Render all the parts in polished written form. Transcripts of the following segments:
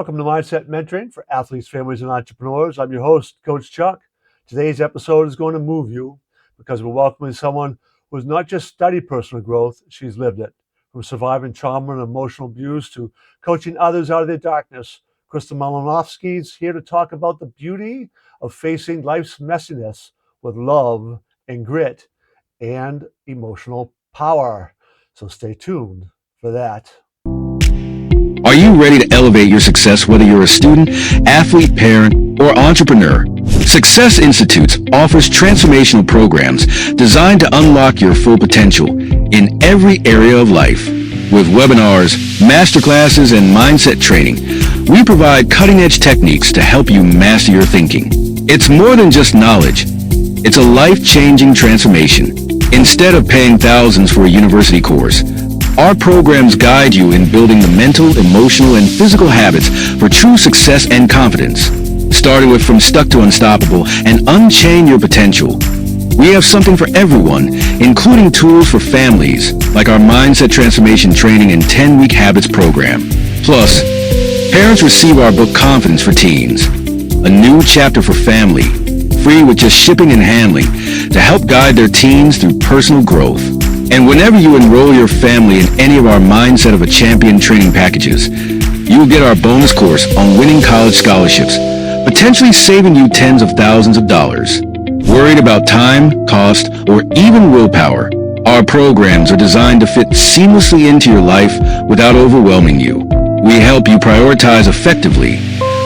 Welcome to Mindset Mentoring for Athletes, Families, and Entrepreneurs. I'm your host, Coach Chuck. Today's episode is going to move you because we're welcoming someone who has not just studied personal growth, she's lived it. From surviving trauma and emotional abuse to coaching others out of their darkness, Krystal Malinovskii is here to talk about the beauty of facing life's messiness with love and grit and emotional power. So stay tuned for that. Are you ready to elevate your success whether you're a student, athlete, parent, or entrepreneur? Success Institutes offers transformational programs designed to unlock your full potential in every area of life. With webinars, masterclasses, and mindset training, we provide cutting-edge techniques to help you master your thinking. It's more than just knowledge. It's a life-changing transformation. Instead of paying thousands for a university course, our programs guide you in building the mental, emotional, and physical habits for true success and confidence. Starting with From Stuck to Unstoppable and Unchain Your Potential. We have something for everyone, including tools for families, like our Mindset Transformation Training and 10-Week Habits program. Plus, parents receive our book Confidence for Teens, a new chapter for family, free with just shipping and handling, to help guide their teens through personal growth. And whenever you enroll your family in any of our Mindset of a Champion training packages, you will get our bonus course on winning college scholarships, potentially saving you tens of thousands of dollars. Worried about time, cost, or even willpower? Our programs are designed to fit seamlessly into your life without overwhelming you. We help you prioritize effectively,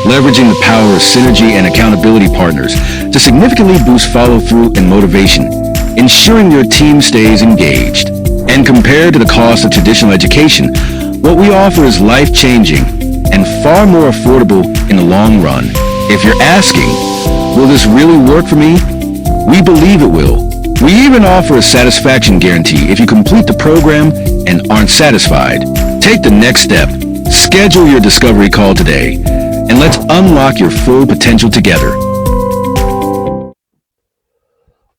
leveraging the power of synergy and accountability partners to significantly boost follow-through and motivation, ensuring your team stays engaged. And compared to the cost of traditional education, what we offer is life-changing and far more affordable in the long run. If you're asking, will this really work for me? We believe it will. We even offer a satisfaction guarantee if you complete the program and aren't satisfied. Take the next step. Schedule your discovery call today, and let's unlock your full potential together.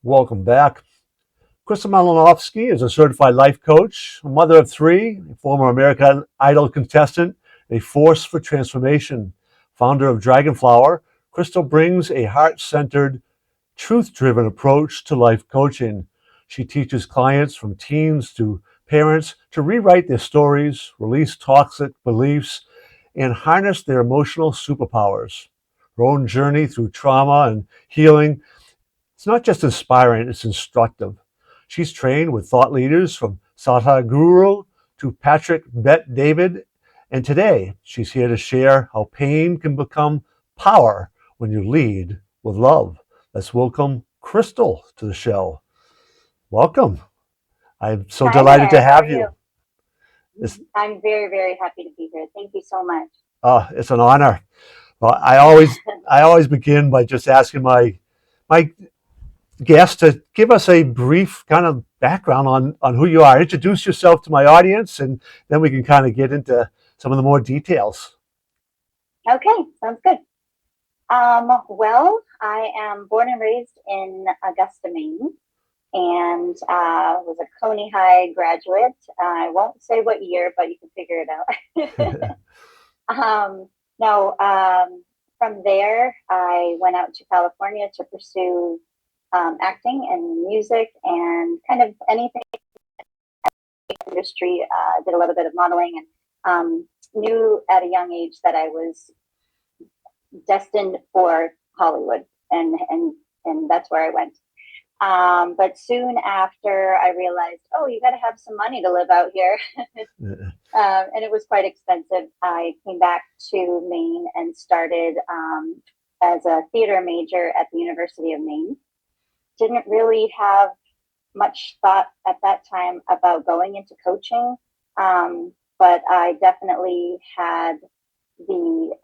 Welcome back. Krystal Malinovskii is a certified life coach, a mother of three, a former American Idol contestant, a force for transformation. Founder of Dragonflower, Krystal brings a heart-centered, truth-driven approach to life coaching. She teaches clients from teens to parents to rewrite their stories, release toxic beliefs, and harness their emotional superpowers. Her own journey through trauma and healing, it's not just inspiring, it's instructive. She's trained with thought leaders from Sadhguru to Patrick Bet-David, and today she's here to share how pain can become power when you lead with love. Let's welcome Krystal to the show. Welcome. I'm so delighted to have you. I'm very, very happy to be here. Thank you so much. It's an honor. Well, I always begin by just asking my guests to give us a brief kind of background on who you are. Introduce yourself to my audience, and then we can kind of get into some of the more details. Okay, sounds good. Well, I am born and raised in Augusta, Maine, and was a Coney High graduate. I won't say what year, but you can figure it out. From there, I went out to California to pursue acting and music and kind of anything in the industry. Did a little bit of modeling and knew at a young age that I was destined for Hollywood, and that's where I went. But soon after, I realized, you got to have some money to live out here. And it was quite expensive. I came back to Maine and started as a theater major at the University of Maine. Didn't really have much thought at that time about going into coaching, but I definitely had the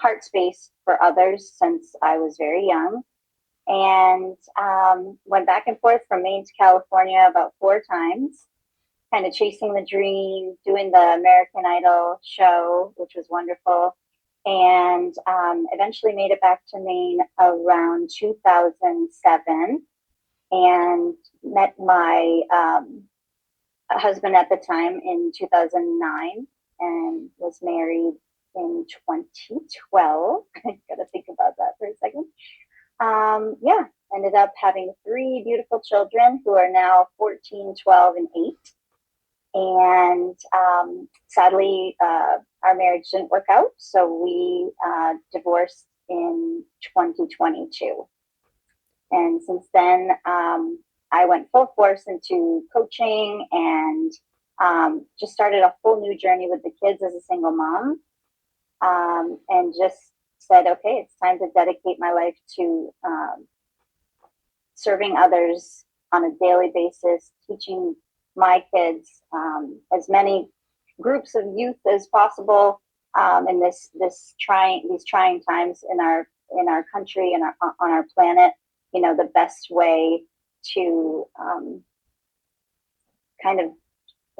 heart space for others since I was very young, and went back and forth from Maine to California about 4 times, kind of chasing the dream, doing the American Idol show, which was wonderful, and eventually made it back to Maine around 2007 and met my husband at the time in 2009 and was married in 2012. I gotta think about that for a second. Ended up having 3 beautiful children who are now 14, 12, and 8. And sadly, our marriage didn't work out, so we divorced in 2022. And since then, I went full force into coaching and just started a whole new journey with the kids as a single mom, and just said, okay, it's time to dedicate my life to serving others on a daily basis, teaching my kids as many groups of youth as possible in these trying times in our country and on our planet. You know, the best way to kind of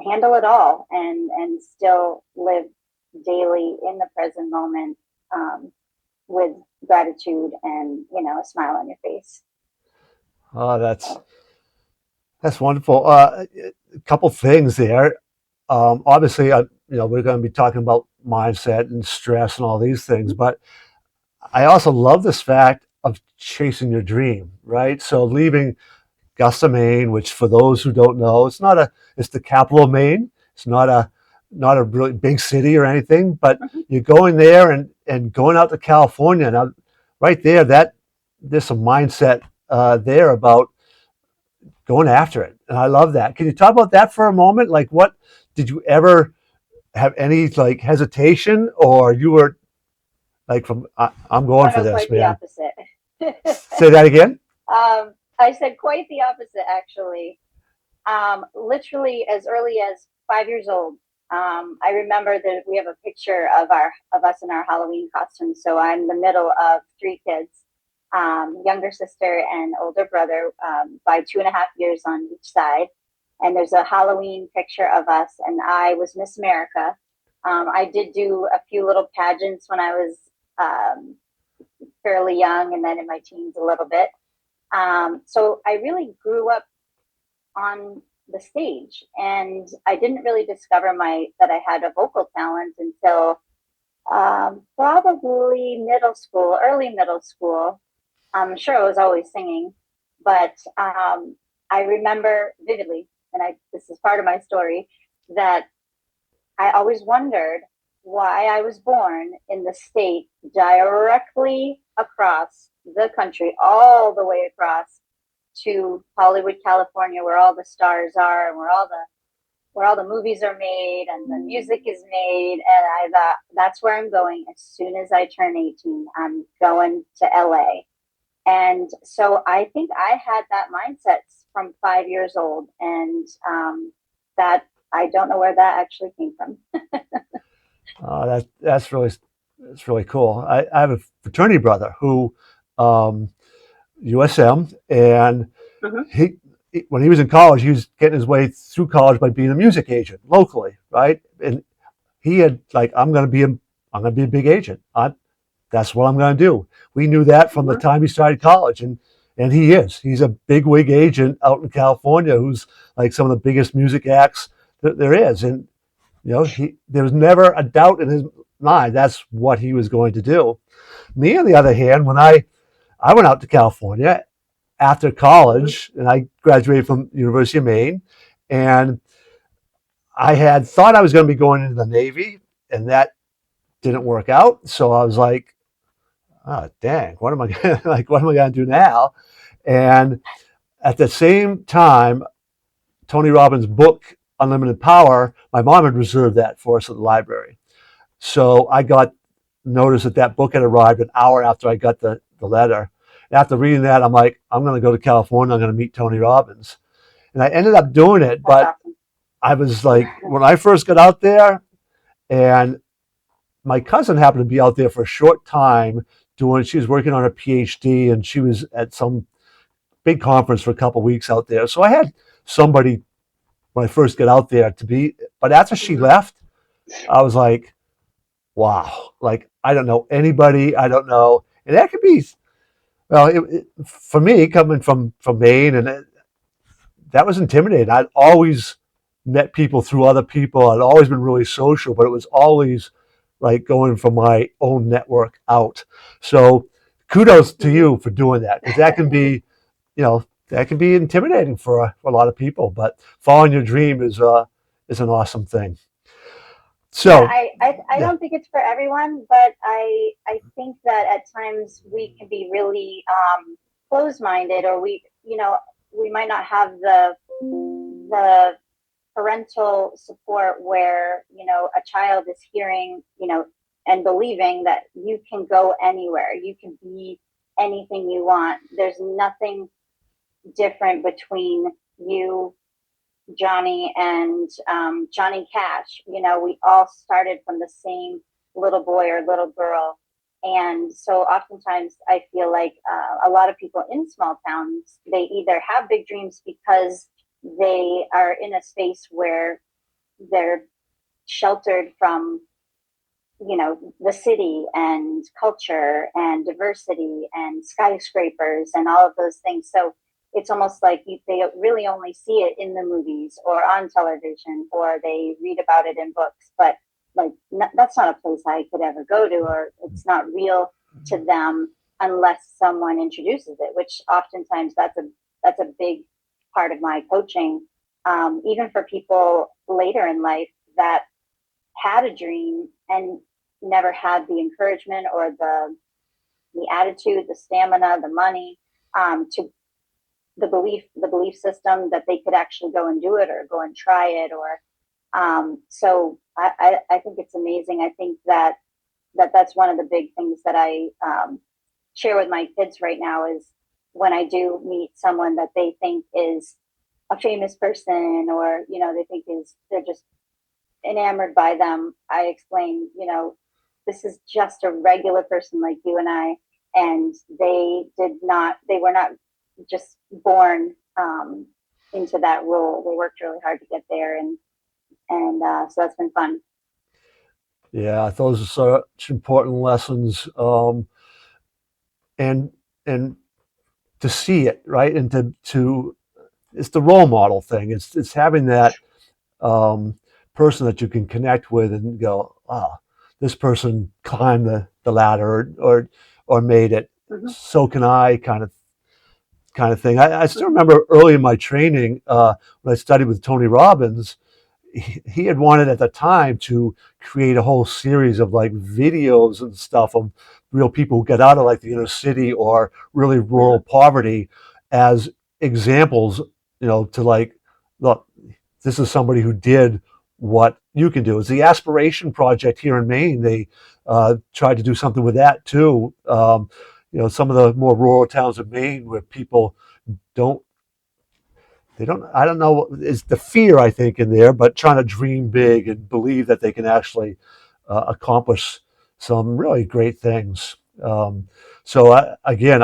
handle it all and still live daily in the present moment with gratitude and, you know, a smile on your face. Oh, that's wonderful. A couple things there. Obviously, we're going to be talking about mindset and stress and all these things, but I also love this fact of chasing your dream, right? So leaving Augusta, Maine, which for those who don't know, it's the capital of Maine. It's not a really big city or anything, but you're going there and going out to California. Now, right there, there's some mindset there about going after it. And I love that. Can you talk about that for a moment? Like, what did you ever have any like hesitation, or you were like, I'm going for this, quite man? The opposite. Say that again. I said quite the opposite, actually. Literally as early as 5 years old. I remember that we have a picture of us in our Halloween costumes. So I'm the middle of 3 kids, younger sister and older brother, by 2.5 years on each side. And there's a Halloween picture of us, and I was Miss America. I did do a few little pageants when I was fairly young, and then in my teens a little bit. So I really grew up on the stage, and I didn't really discover that I had a vocal talent until probably early middle school. I'm sure I was always singing, but I remember vividly, and this is part of my story, that I always wondered why I was born in the state directly across the country, all the way across to Hollywood, California, where all the stars are and where all the movies are made and the music is made. And I thought, that's where I'm going as soon as I turn 18. I'm going to LA. And so I think I had that mindset from 5 years old, and that I don't know where that actually came from. That's really cool. I have a fraternity brother who USM, and he when he was in college, he was getting his way through college by being a music agent locally, right? And he had like, I'm going to be a big agent. That's what I'm going to do. We knew that from the time he started college, and he's a big wig agent out in California who's like some of the biggest music acts that there is. And there was never a doubt in his mind that's what he was going to do. Me, on the other hand, when I went out to California after college, and I graduated from University of Maine, and I had thought I was going to be going into the Navy, and that didn't work out. So I was like, oh, dang, what am I going to do now? And at the same time, Tony Robbins' book, Unlimited Power, my mom had reserved that for us at the library. So I got notice that book had arrived an hour after I got the letter. After reading that, I'm like, I'm going to go to California. I'm going to meet Tony Robbins. And I ended up doing it. But I was like, when I first got out there, and my cousin happened to be out there for a short time she was working on her PhD, and she was at some big conference for a couple of weeks out there. So I had somebody when I first got out there but after she left, I was like, wow, like, I don't know anybody. I don't know. And that could be, well, for me, coming from Maine, and that was intimidating. I'd always met people through other people. I'd always been really social, but it was always like going from my own network out. So kudos to you for doing that, because that can be, that can be intimidating for a lot of people. But following your dream is an awesome thing. Yeah, So I yeah, don't think it's for everyone, but I think that at times we can be really closed-minded, or we might not have the parental support where a child is hearing and believing that you can go anywhere, you can be anything you want. There's nothing different between you, Johnny, and Johnny Cash. We all started from the same little boy or little girl. And so oftentimes I feel like a lot of people in small towns, they either have big dreams because they are in a space where they're sheltered from the city and culture and diversity and skyscrapers and all of those things. So it's almost like they really only see it in the movies or on television, or they read about it in books, but like that's not a place I could ever go to, or it's not real to them unless someone introduces it, which oftentimes that's a big part of my coaching. Even for people later in life that had a dream and never had the encouragement or the attitude, the stamina, the money, to the belief system that they could actually go and do it or go and try it. Or so I think it's amazing. I think that's one of the big things that I share with my kids right now is when I do meet someone that they think is a famous person, or they think they're just enamored by them, I explain, this is just a regular person like you and I, and they were not just born into that role. They worked really hard to get there, and so that's been fun. yeah, those are such important lessons, and and to see it right, and to it's the role model thing. It's having that person that you can connect with and go, ah, this person climbed the ladder, or made it. Mm-hmm. So can I, kind of thing. I still remember early in my training, when I studied with Tony Robbins, he had wanted at the time to create a whole series of like videos and stuff of real people who get out of like the inner city or really rural poverty as examples, to like, look, this is somebody who did what you can do. It's the Aspiration Project here in Maine. They tried to do something with that too. Some of the more rural towns of Maine where people don't I don't know, it's the fear, I think, in there, but trying to dream big and believe that they can actually accomplish some really great things. So again,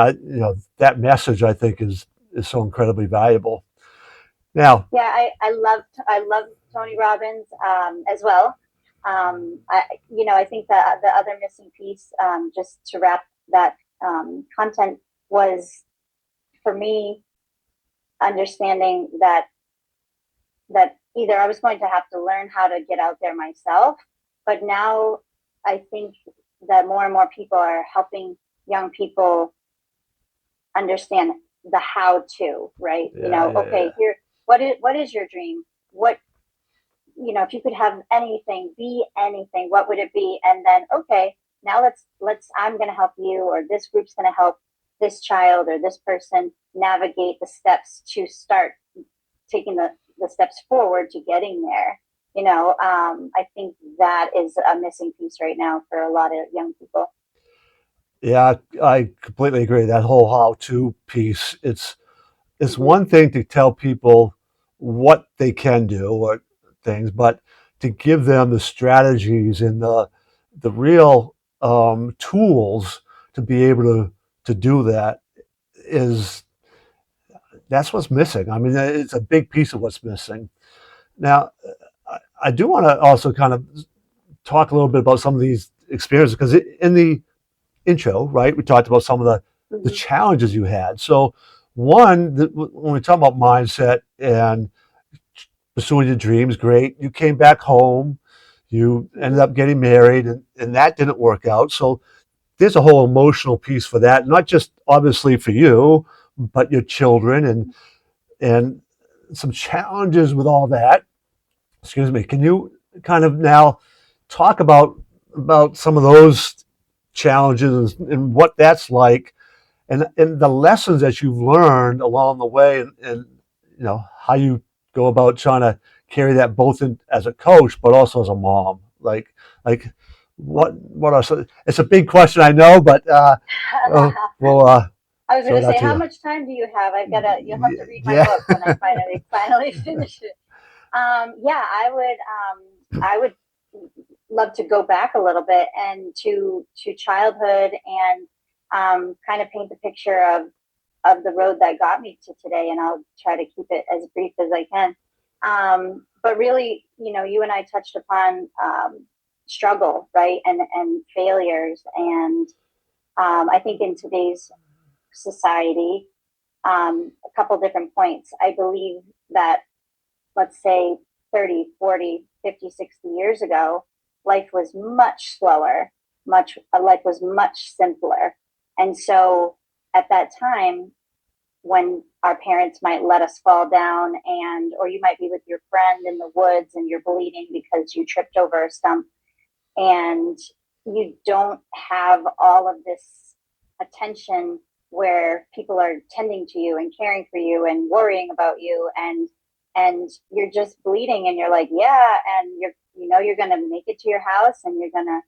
that message, I think, is so incredibly valuable. Now, Yeah, I love Tony Robbins as well. I think that the other missing piece, just to wrap that content, was for me understanding that either I was going to have to learn how to get out there myself, but now I think that more and more people are helping young people understand the how to, right? yeah, Okay, yeah, here, what is your dream? What, if you could have anything, be anything, what would it be? And then, okay, now I'm going to help you, or this group's going to help this child or this person navigate the steps to start taking the steps forward to getting there. I think that is a missing piece right now for a lot of young people. yeah. I completely agree. That whole how-to piece. It's Mm-hmm. one thing to tell people what they can do or things, but to give them the strategies and the real tools to be able to do that is that's what's missing. I mean, it's a big piece of what's missing. Now, I do want to also kind of talk a little bit about some of these experiences, because in the intro, right, we talked about some of the Mm-hmm. challenges you had. So one, when we talk about mindset and pursuing your dreams, great. You came back home. you ended up getting married, and that didn't work out. So there's a whole emotional piece for that, not just obviously for you, but your children and some challenges with all that. Excuse me. Can you kind of now talk about some of those challenges and what that's like, and the lessons that you've learned along the way, and how you go about trying to carry that both in, as a coach but also as a mom, like what are some, it's a big question, I know, but we'll I was throw going it to out say, to how you. much time do you have? You'll have to read my Yeah. book when I finally finish it. Yeah, I would love to go back a little bit and to childhood and kind of paint the picture of the road that got me to today. And I'll try to keep it as brief as I can. But really, you and I touched upon struggle, right? And failures. And I think in today's society, a couple different points. I believe that, let's say 30, 40, 50, 60 years ago, life was much slower, life was much simpler. And so at that time, when our parents might let us fall down, or you might be with your friend in the woods and you're bleeding because you tripped over a stump, and you don't have all of this attention where people are tending to you and caring for you and worrying about you, and you're just bleeding, and you're like, yeah, and you're going to make it to your house, and you're going to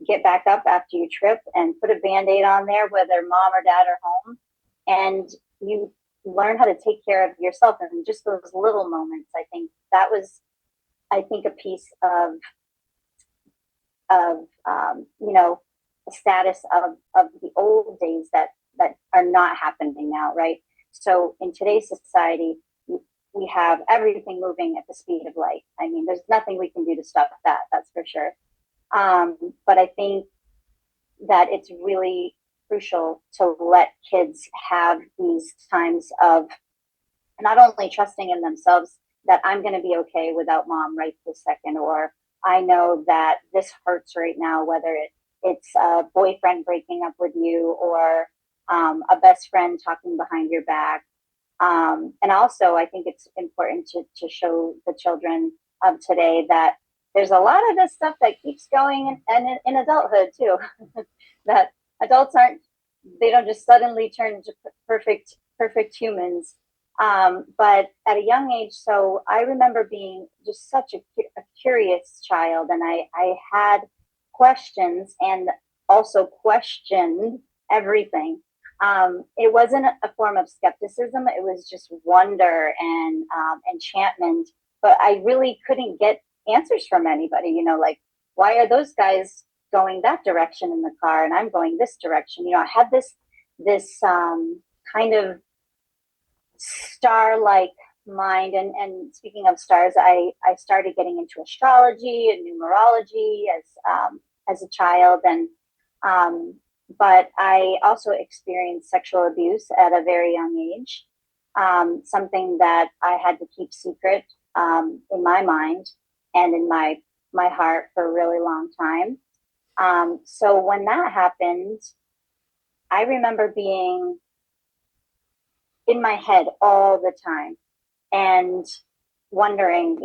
get back up after you trip and put a band-aid on there, whether mom or dad are home, and you learn how to take care of yourself. And just those little moments, I think that was, a piece of the status of the old days that are not happening now, right? So in today's society, we have everything moving at the speed of light. I mean, there's nothing we can do to stop that, that's for sure. But I think that it's really crucial to let kids have these times of not only trusting in themselves that I'm going to be okay without mom right this second, or I know that this hurts right now, whether it's a boyfriend breaking up with you, or a best friend talking behind your back. And also, I think it's important to show the children of today that there's a lot of this stuff that keeps going in adulthood too. That adults they don't just suddenly turn into perfect humans. But at a young age, so I remember being just such a curious child, and I had questions and also questioned everything. It wasn't a form of skepticism. It was just wonder and enchantment. But I really couldn't get answers from anybody, like, why are those guys going that direction in the car and I'm going this direction? I had this kind of star-like mind. And speaking of stars, I started getting into astrology and numerology as a child, and but I also experienced sexual abuse at a very young age, something that I had to keep secret in my mind and in my heart for a really long time. So when that happened, I remember being in my head all the time and wondering,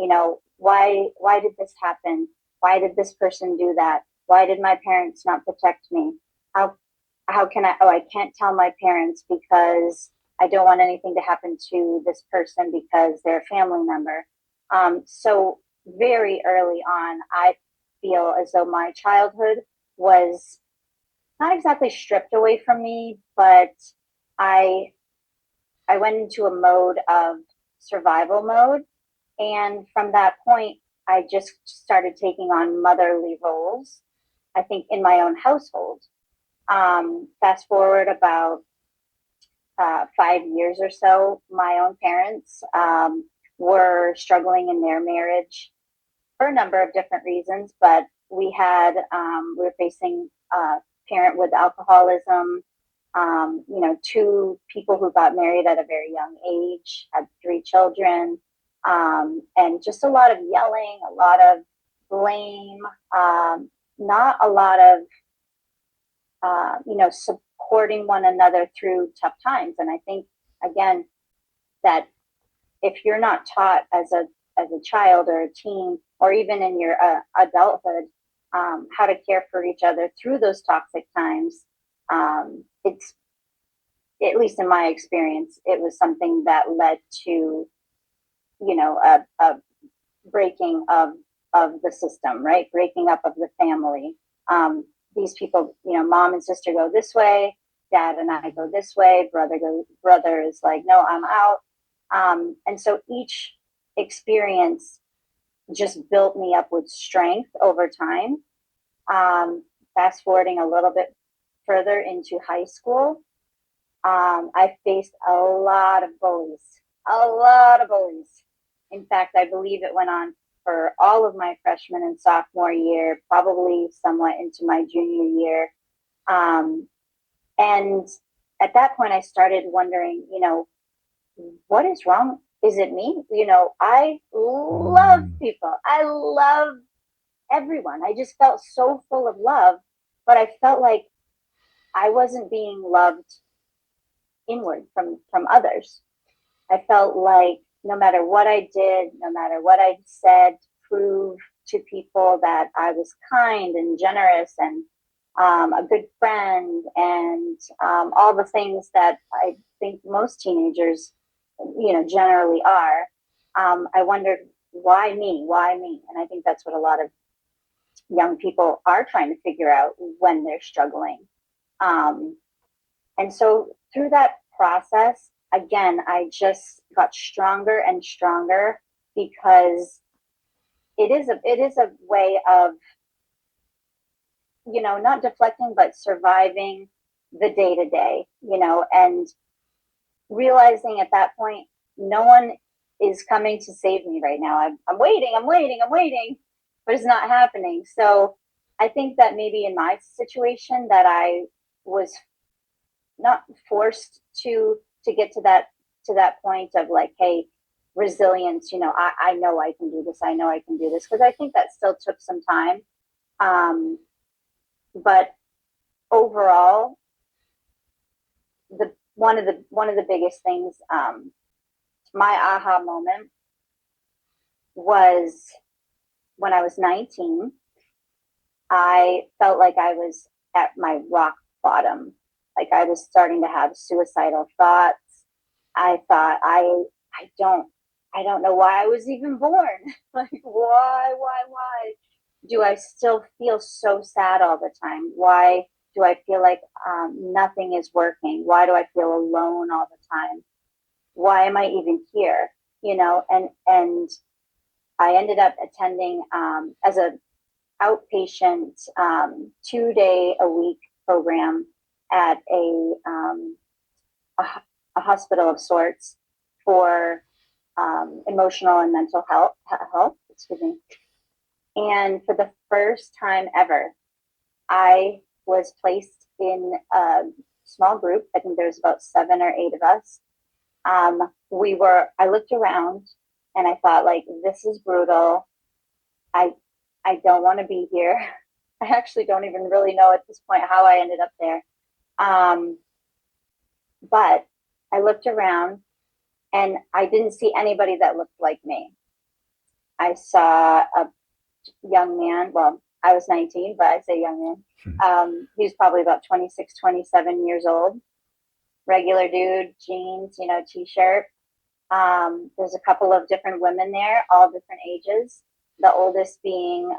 why did this happen? Why did this person do that? Why did my parents not protect me? How can I can't tell my parents because I don't want anything to happen to this person because they're a family member. So very early on, I feel as though my childhood was not exactly stripped away from me, but I I went into a mode of survival mode. And from that point, I just started taking on motherly roles, I think, in my own household. Fast forward about 5 years or so, my own parents were struggling in their marriage for a number of different reasons, but we were facing a parent with alcoholism, two people who got married at a very young age, had 3 children, and just a lot of yelling, a lot of blame, not a lot of, supporting one another through tough times. And I think, again, that if you're not taught as a child or a teen, or even in your adulthood, how to care for each other through those toxic times, it's, at least in my experience, it was something that led to, a breaking of the system, right? Breaking up of the family. These people, mom and sister go this way, dad and I go this way, brother is like, no, I'm out. And so each experience just built me up with strength over time. Fast forwarding a little bit further into high school, I faced a lot of bullies, a lot of bullies. In fact, I believe it went on for all of my freshman and sophomore year, probably somewhat into my junior year. And at that point, I started wondering, what is wrong? Is it me? I love people. I love everyone. I just felt so full of love, but I felt like I wasn't being loved inward from others. I felt like no matter what I did, no matter what I said, to prove to people that I was kind and generous and a good friend, and all the things that I think most teenagers, generally are. I wondered, why me? Why me? And I think that's what a lot of young people are trying to figure out when they're struggling. And so through that process, again, I just got stronger and stronger, because it is a way of, not deflecting, but surviving the day to day, and realizing at that point, no one is coming to save me right now. I'm waiting, but it's not happening. So I think that maybe in my situation that I was not forced to get to that point of like, hey, resilience, I know I can do this. I know I can do this. Because I think that still took some time. But overall, one of the biggest things, my aha moment was when I was 19. I felt like I was at my rock bottom. Like I was starting to have suicidal thoughts. I thought, I don't know why I was even born. Like, why do I still feel so sad all the time? Why do I feel like nothing is working? Why do I feel alone all the time? Why am I even here? And I ended up attending as a outpatient 2 day a week program at a hospital of sorts for emotional and mental health. Excuse me. And for the first time ever, I was placed in a small group. I think there's about 7 or 8 of us. I looked around and I thought, like, this is brutal. I don't want to be here. I actually don't even really know at this point how I ended up there. But I looked around and I didn't see anybody that looked like me. I saw a young man. Well, I was 19, but I say young man. He was probably about 26, 27 years old. Regular dude, jeans, t-shirt. There's a couple of different women there, all different ages. The oldest being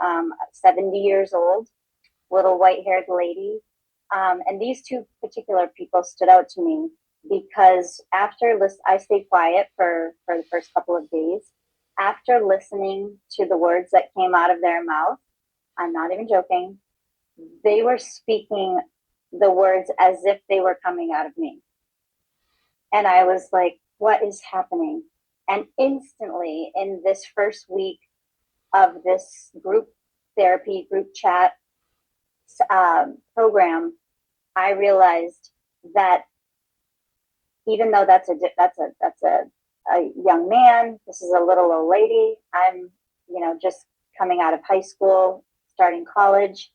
70 years old, little white-haired lady. And these two particular people stood out to me because I stayed quiet for the first couple of days. After listening to the words that came out of their mouth, I'm not even joking, they were speaking the words as if they were coming out of me. And I was like, what is happening? And instantly, in this first week of this group therapy, group chat program, I realized that even though that's a young man, this is a little old lady. I'm, just coming out of high school, starting college,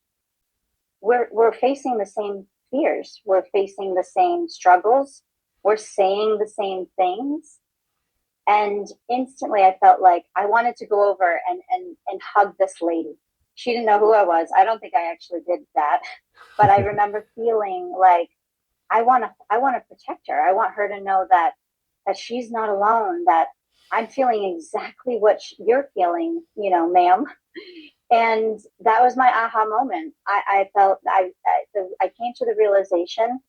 we're facing the same fears. We're facing the same struggles. We're saying the same things. And instantly I felt like I wanted to go over and hug this lady. She didn't know who I was. I don't think I actually did that. But I remember feeling like I want to protect her. I want her to know that she's not alone, that I'm feeling exactly what you're feeling, ma'am. And that was my aha moment. I felt I came to the realization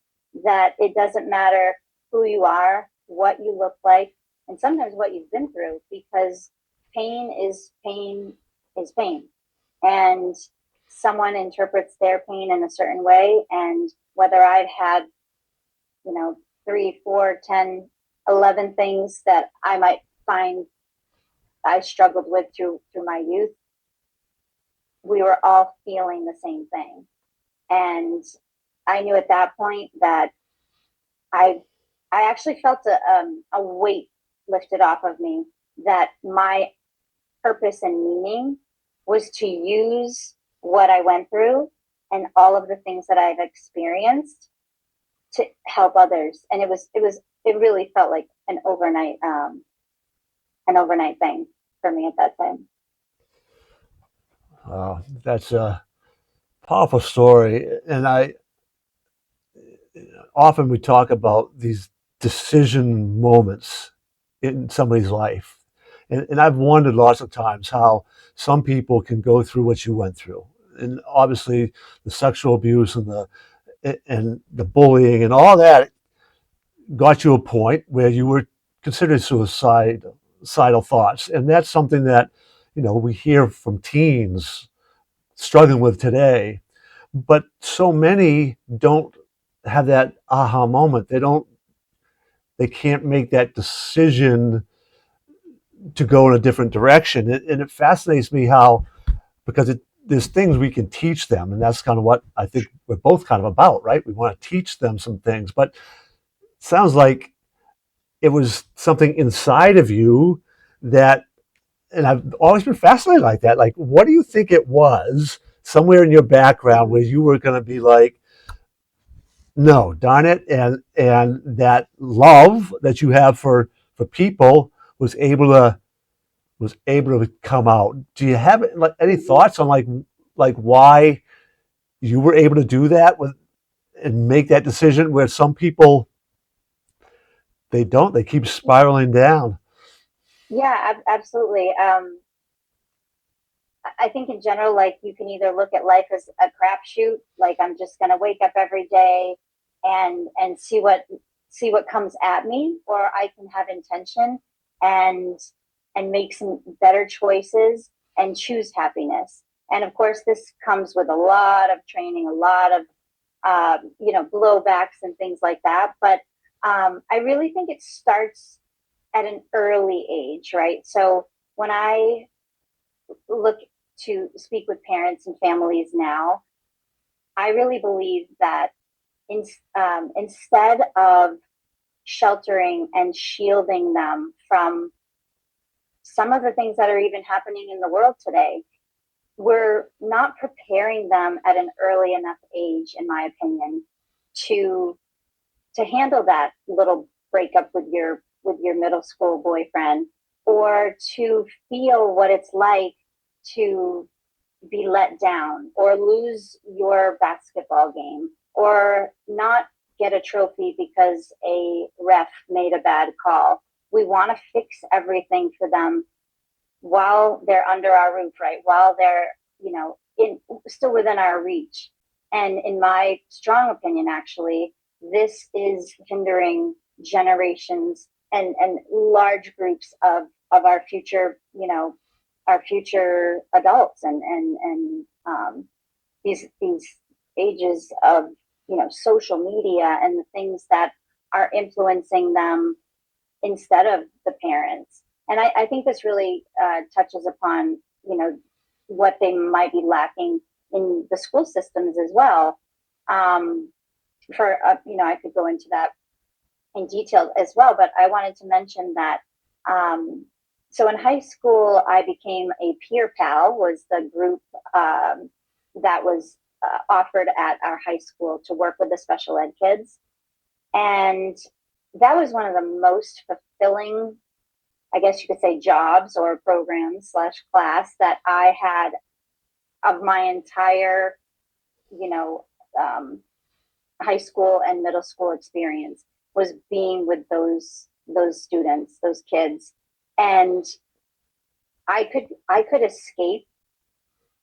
that it doesn't matter who you are, what you look like, and sometimes what you've been through, because pain is pain is pain. And someone interprets their pain in a certain way. And whether I've had, 3, 4, 10, 11 things that I might find I struggled with through my youth, we were all feeling the same thing. And I knew at that point that I I actually felt a weight lifted off of me, that my purpose and meaning was to use what I went through and all of the things that I've experienced to help others. And it really felt like an overnight thing for me at that time. That's a powerful story, and I often we talk about these decision moments in somebody's life, and I've wondered lots of times how some people can go through what you went through, and obviously the sexual abuse and the bullying and all that got you a point where you were considered suicidal thoughts, and that's something that we hear from teens struggling with today. But so many don't have that aha moment. They can't make that decision to go in a different direction. And it fascinates me how, because there's things we can teach them, and that's kind of what I think we're both kind of about, right? We want to teach them some things, but it sounds like it was something inside of you that, and I've always been fascinated like that. Like, what do you think it was somewhere in your background where you were going to be like, no, darn it, and that love that you have for people was able to come out. Do you have like any thoughts on like why you were able to do that with and make that decision where some people they don't, they keep spiraling down? Yeah, absolutely. I think in general, like, you can either look at life as a crapshoot, like I'm just going to wake up every day and see what comes at me, or I can have intention and make some better choices and choose happiness. And of course, this comes with a lot of training, a lot of blowbacks and things like that. But I really think it starts at an early age, right? So when I look to speak with parents and families now, I really believe that instead of sheltering and shielding them from some of the things that are even happening in the world today, we're not preparing them at an early enough age, in my opinion, to handle that little breakup with your middle school boyfriend, or to feel what it's like to be let down or lose your basketball game or not get a trophy because a ref made a bad call. We want to fix everything for them while they're under our roof, right? While they're, in still within our reach. And in my strong opinion, actually, this is hindering generations and large groups of our future, our future adults and these ages of social media and the things that are influencing them instead of the parents. And I think this really touches upon what they might be lacking in the school systems as well. I could go into that in detail as well, but I wanted to mention that So in high school, I became a peer pal, was the group that was offered at our high school to work with the special ed kids. And that was one of the most fulfilling, I guess you could say, jobs or programs slash class that I had of my entire, you know, high school and middle school experience, was being with those students, those kids. And I could escape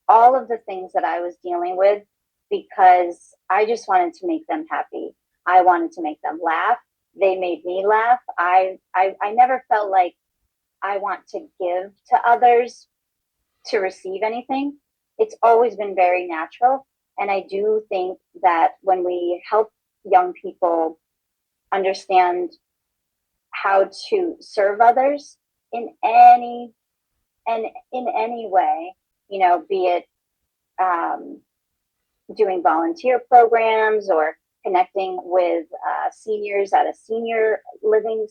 all of the things that I was dealing with because I just wanted to make them happy. I wanted to make them laugh. They made me laugh. I never felt like I want to give to others to receive anything. It's always been very natural. And I do think that when we help young people understand how to serve others in any and in any way, be it doing volunteer programs or connecting with seniors at a senior living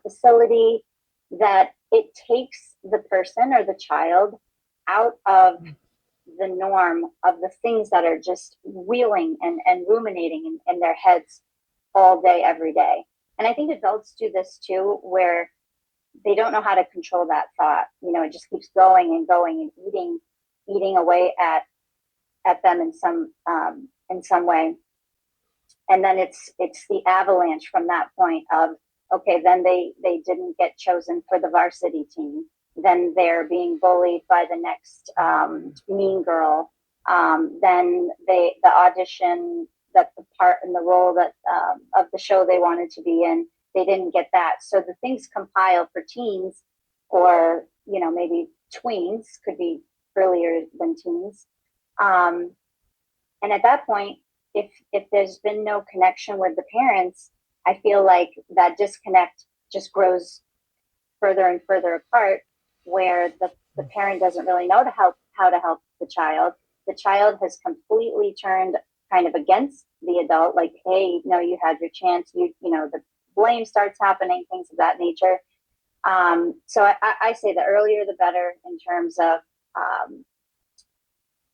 facility, that it takes the person or the child out of the norm of the things that are just wheeling and ruminating in their heads all day, every day. And I think adults do this too, where they don't know how to control that thought. It just keeps going and going and eating away at them in some way. And then it's the avalanche from that point of, okay, then they didn't get chosen for the varsity team. Then they're being bullied by the next mean girl. Then the audition, that the part and the role that of the show they wanted to be in, they didn't get that. So the things compile for teens, or maybe tweens, could be earlier than teens. And at that point, if there's been no connection with the parents, I feel like that disconnect just grows further and further apart, where the parent doesn't really know how to help the child. The child has completely turned kind of against the adult, like, hey, no, you had your chance. The blame starts happening, things of that nature. So I say the earlier the better, in terms of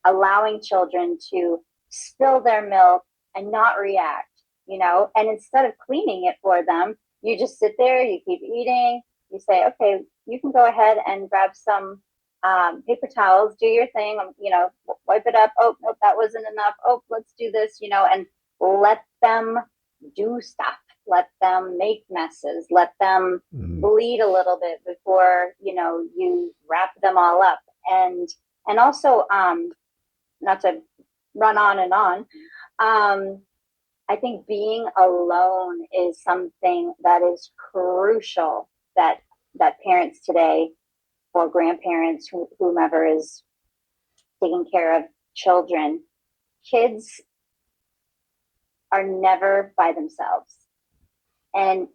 allowing children to spill their milk and not react, and instead of cleaning it for them, you just sit there, you keep eating, you say, okay, you can go ahead and grab some paper towels, do your thing, wipe it up. Oh, nope, that wasn't enough. Oh, let's do this, and let them do stuff. Let them make messes. Let them bleed a little bit before, you wrap them all up. And also, not to run on and on, I think being alone is something that is crucial, that parents today, or grandparents, whomever is taking care of children, kids are never by themselves. And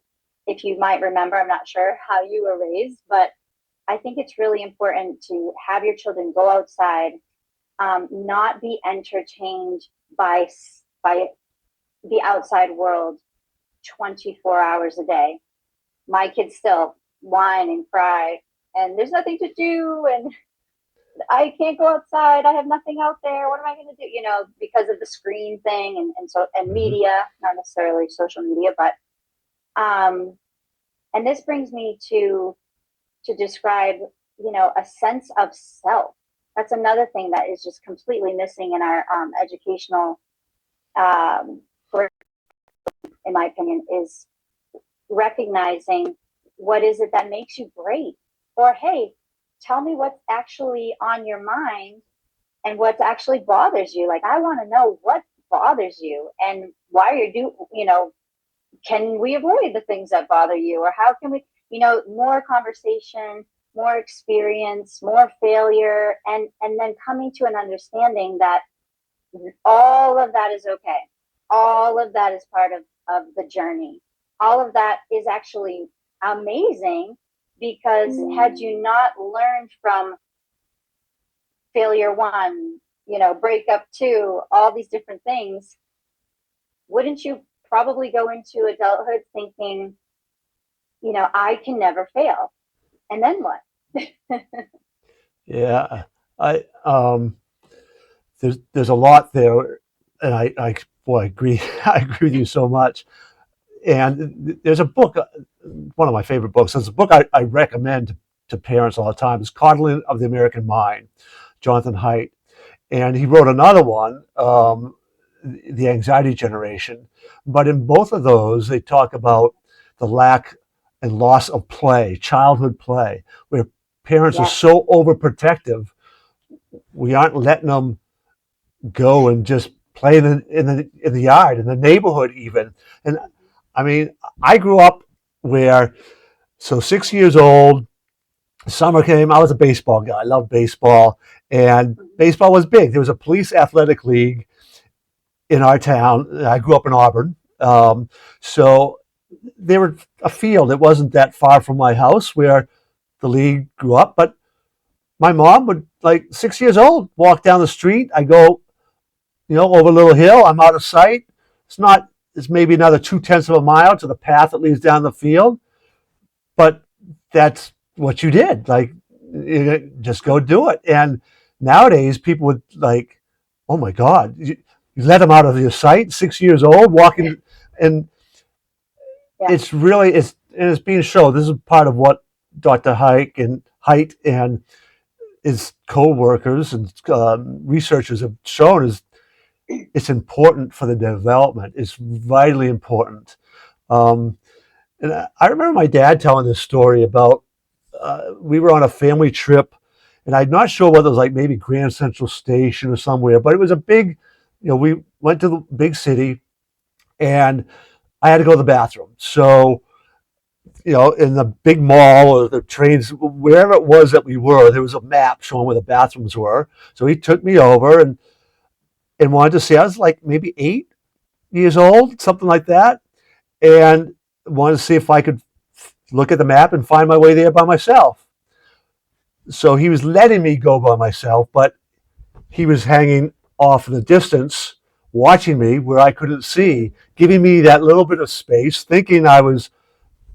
if you might remember, I'm not sure how you were raised, but I think it's really important to have your children go outside, not be entertained by the outside world 24 hours a day. My kids still whine and cry, and there's nothing to do, and I can't go outside. I have nothing out there. What am I going to do? Because of the screen thing and media, not necessarily social media, but and this brings me to describe, a sense of self. That's another thing that is just completely missing in our educational, in my opinion, is recognizing what is it that makes you great, or hey, tell me what's actually on your mind and what actually bothers you. Like, I want to know what bothers you and why can we avoid the things that bother you, or how can we, more conversation, more experience, more failure, and then coming to an understanding that all of that is okay. All of that is part of the journey. All of that is actually amazing, because had you not learned from failure one, breakup two, all these different things, wouldn't you probably go into adulthood thinking, I can never fail. And then what? Yeah, I there's a lot there, and I boy, I agree. I agree with you so much. And there's a book, one of my favorite books. It's a book I recommend to parents all the time. It's Coddling of the American Mind, Jonathan Haidt, and he wrote another one, The Anxiety Generation. But in both of those, they talk about the lack and loss of play, childhood play, where parents are Yes. so overprotective, we aren't letting them go and just play in the yard, in the neighborhood even. And I mean, I grew up where, so 6 years old, summer came. I was a baseball guy. I loved baseball, and baseball was big. There was a police athletic league in our town. I grew up in Auburn, so there was a field. It wasn't that far from my house where the league grew up, but my mom would, like 6 years old, walk down the street. I go, over a little hill. I'm out of sight. It's not. It's maybe another 2/10 of a mile to the path that leads down the field, but that's what you did. Like, just go do it. And nowadays, people would like, oh my God, you let them out of your sight. 6 years old, walking, and Yeah. it's being shown. This is part of what Dr. Haidt and his co-workers and researchers have shown is it's important for the development. It's vitally important. Um, and I remember my dad telling this story about we were on a family trip, and I'm not sure whether it was like maybe Grand Central Station or somewhere, but it was a big, we went to the big city, and I had to go to the bathroom. So, in the big mall or the trains, wherever it was that we were, there was a map showing where the bathrooms were. So he took me over and wanted to see. I was like maybe 8 years old, something like that, and wanted to see if I could look at the map and find my way there by myself. So he was letting me go by myself, but he was hanging off in the distance, watching me where I couldn't see, giving me that little bit of space, thinking I was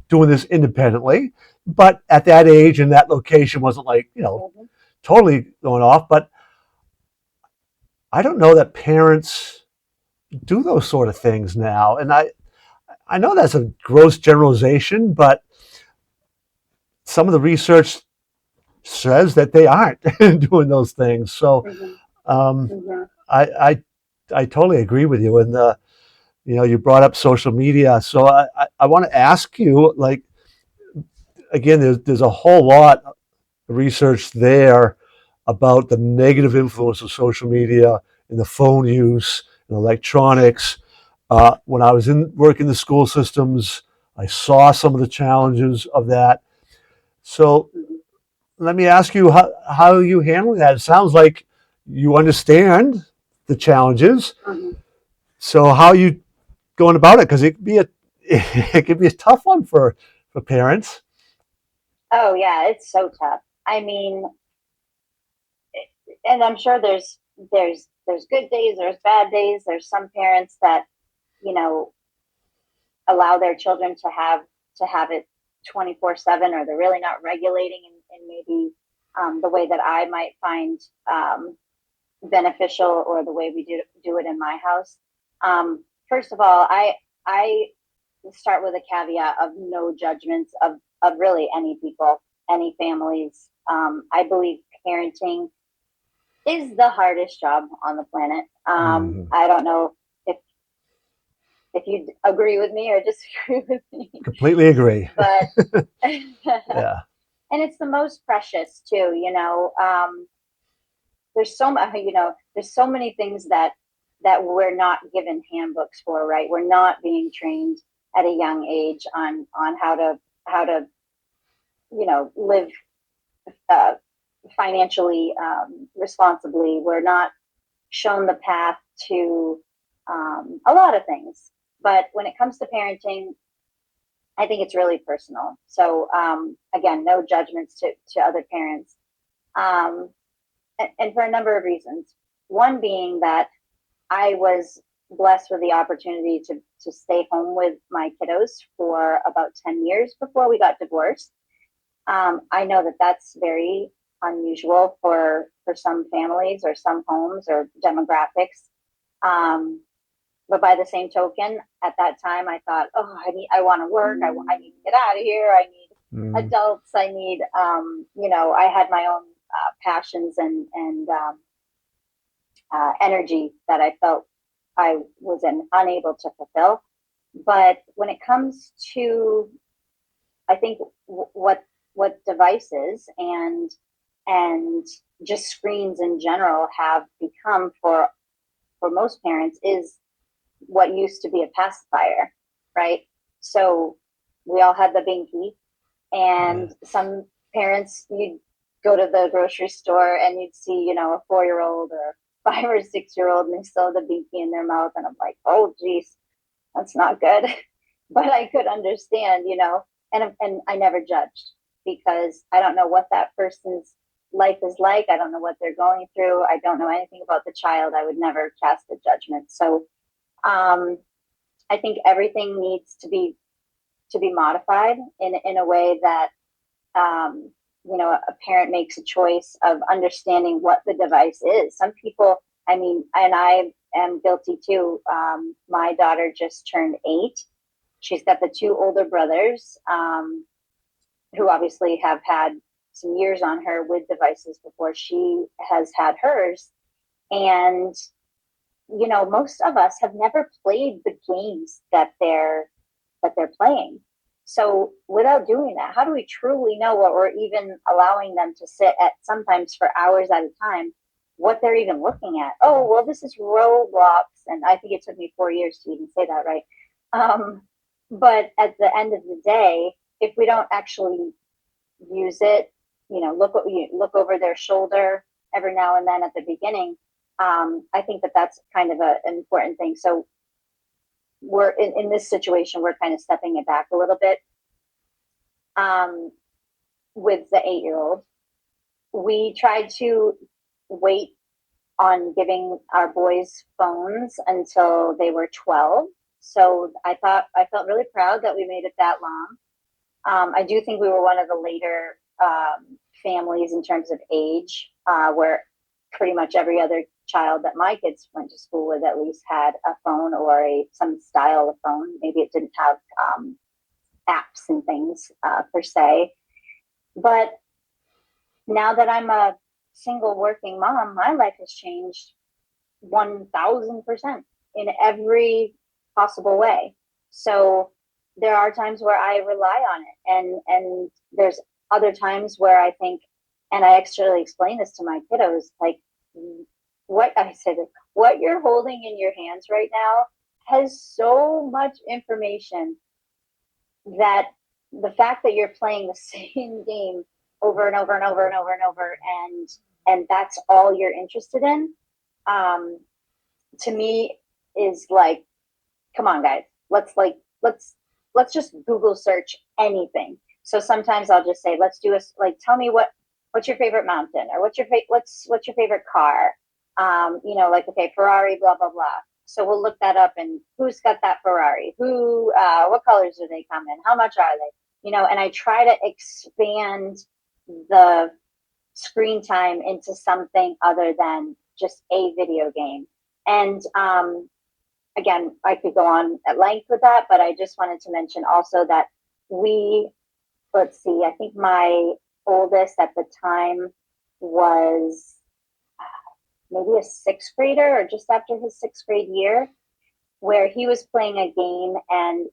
doing this independently. But at that age and that location wasn't like, totally going off. But I don't know that parents do those sort of things now. And I know that's a gross generalization, but some of the research says that they aren't doing those things. So I I totally agree with you. And you brought up social media, so I want to ask you, like, again, there's a whole lot of research there about the negative influence of social media and the phone use and electronics. When I was working the school systems, I saw some of the challenges of that. So let me ask you how you handle that. It sounds like you understand the challenges. So how are you going about it? Because it could be a tough one for parents. Oh yeah, it's so tough. I mean, and I'm sure there's good days, there's bad days. There's some parents that you know allow their children to have it 24/7, or they're really not regulating in maybe the way that I might find beneficial, or the way we do it in my house. First of all, I start with a caveat of no judgments of really any people, any families. I believe parenting is the hardest job on the planet. I don't know if you agree with me or disagree with me, Completely agree. but Yeah. and it's the most precious too. There's so many things that we're not given handbooks for, right? We're not being trained at a young age on how to live uh, financially responsibly. We're not shown the path to a lot of things. But when it comes to parenting, I think it's really personal. So again, no judgments to other parents, and for a number of reasons. One being that I was blessed with the opportunity to stay home with my kiddos for about 10 years before we got divorced. I know that that's very unusual for some families or some homes or demographics. Um, but by the same token, at that time, I thought, oh, I want to work. I need to get out of here. I need Mm, adults. I need, I had my own passions and energy that I felt I was unable to fulfill. But when it comes to, I think what devices and just screens in general have become for most parents is what used to be a pacifier, right? So we all had the binky, yeah. and some parents, you'd go to the grocery store and you'd see, a 4-year-old or 5 or 6-year-old, and they still have the binky in their mouth, and I'm like, oh, geez, that's not good. But I could understand, and I never judged because I don't know what that person's life is like. I don't know what they're going through. I don't know anything about the child. I would never cast a judgment. So um, I think everything needs to be modified in a way that a parent makes a choice of understanding what the device is. Some people, I mean, and I am guilty too. My daughter just turned 8. She's got the 2 older brothers who obviously have had some years on her with devices before she has had hers. And most of us have never played the games that they're playing. So without doing that, how do we truly know what we're even allowing them to sit at sometimes for hours at a time, what they're even looking at? Oh, well, this is Roblox. And I think it took me 4 years to even say that right. Um, but at the end of the day, if we don't actually use it, look over their shoulder every now and then at the beginning. I think that that's kind of an important thing. So we're in this situation, we're kind of stepping it back a little bit. Um, with the 8-year-old, we tried to wait on giving our boys phones until they were 12. So I felt really proud that we made it that long. I do think we were one of the later families in terms of age, where pretty much every other child that my kids went to school with at least had a phone or some style of phone. Maybe it didn't have apps and things per se. But now that I'm a single working mom, my life has changed 1000% in every possible way. So there are times where I rely on it, and there's other times where I think, and I actually explain this to my kiddos, like what I said, what you're holding in your hands right now has so much information that the fact that you're playing the same game over and over and over and over and over, and that's all you're interested in, um, to me is like, come on, guys, let's just Google search anything. So sometimes I'll just say, let's do a like, tell me what's your favorite mountain, or what's your favorite car, like, okay, Ferrari, blah blah blah. So we'll look that up, and who's got that Ferrari, what colors do they come in, how much are they, and I try to expand the screen time into something other than just a video game. And again, I could go on at length with that, but I just wanted to mention also that let's see, I think my oldest at the time was maybe a 6th grader or just after his 6th grade year, where he was playing a game, and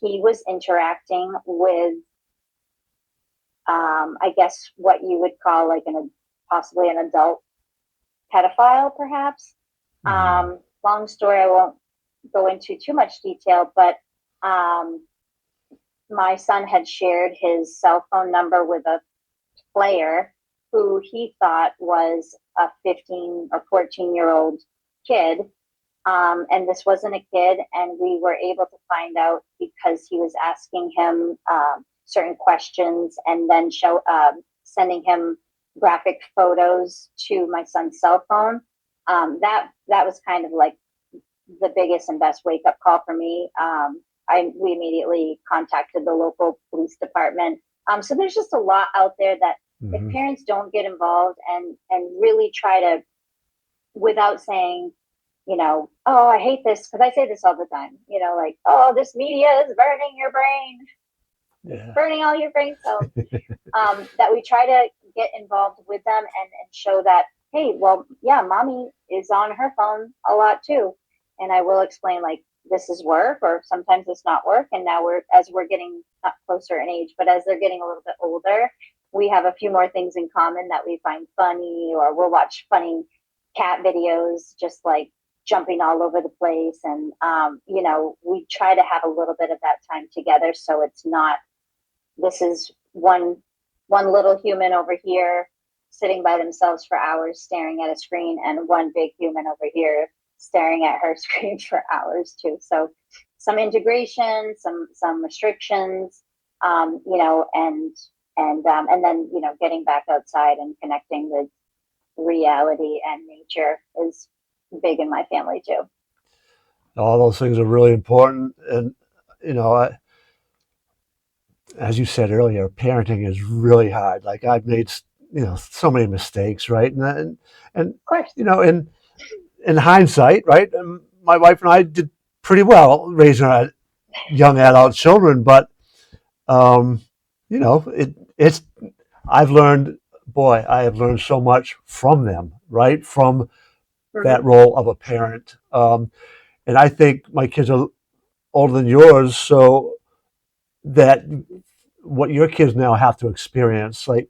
he was interacting with, I guess what you would call like possibly an adult pedophile, perhaps. Mm, Long story, I won't go into too much detail, but my son had shared his cell phone number with a player who he thought was a 15 or 14-year-old kid. And this wasn't a kid, and we were able to find out because he was asking him certain questions and then sending him graphic photos to my son's cell phone. That was kind of like the biggest and best wake up call for me. We immediately contacted the local police department. So there's just a lot out there that if Mm-hmm. parents don't get involved and really try to, without saying, oh, I hate this, because I say this all the time, like, oh, this media is burning your brain, it's Yeah. burning all your brain cells. That we try to get involved with them and show that, hey, well, yeah, mommy is on her phone a lot too. And I will explain, like, this is work, or sometimes it's not work. And now as we're getting not closer in age, but as they're getting a little bit older, we have a few more things in common that we find funny, or we'll watch funny cat videos, just like jumping all over the place. And, we try to have a little bit of that time together. So it's not, this is one little human over here sitting by themselves for hours staring at a screen, and one big human over here staring at her screen for hours too. So some integration, some restrictions, and then getting back outside and connecting with reality and nature is big in my family too. All those things are really important. And, you know, I, as you said earlier, parenting is really hard. Like I've made, so many mistakes, right? And Of course. In hindsight, right, my wife and I did pretty well raising our young adult children, but um, it's I've learned, boy, I have learned so much from them, right, from that Mm-hmm. role of a parent. And I think my kids are older than yours, so that what your kids now have to experience, like,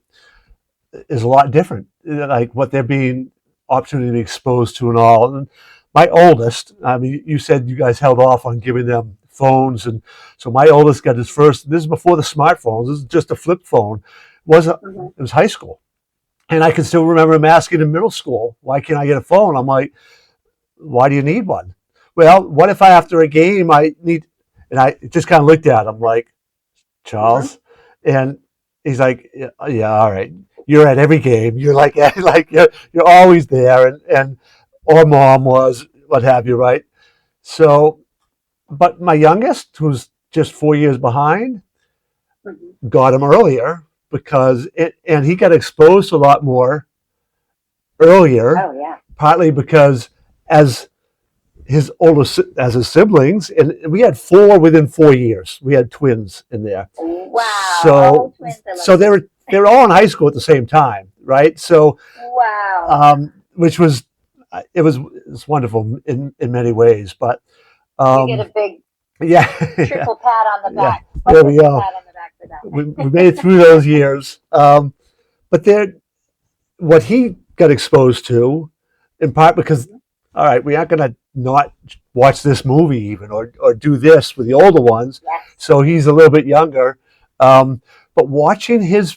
is a lot different. Like what they're being opportunity to be exposed to and all. And my oldest, I mean, you said you guys held off on giving them phones, and so my oldest got his first. This is before the smartphones. This is just a flip phone. Mm-hmm. It was high school, and I can still remember him asking in middle school, "Why can't I get a phone?" I'm like, "Why do you need one?" Well, what if after a game I need? And I just kind of looked at him like, Mm-hmm. Charles, and he's like, yeah, yeah, all right. You're at every game. You're like, like you're always there, and or mom was, what have you, right? So, but my youngest, who's just 4 years behind, Mm-hmm. got him earlier because and he got exposed to a lot more earlier, Oh yeah. partly because as as his siblings, and we had four within 4 years. We had twins in there, Wow. so Oh, twins, I love so twins. they were all in high school at the same time, right? So, Wow. which was it's wonderful in many ways, but You get um, a big yeah, yeah, triple pat on the yeah. back, There we quadruple go. pat on the back for We that. made it through those years, but there, what he got exposed to, in part because, all right, we aren't going to not watch this movie even or do this with the older ones. Yes. So he's a little bit younger. But watching his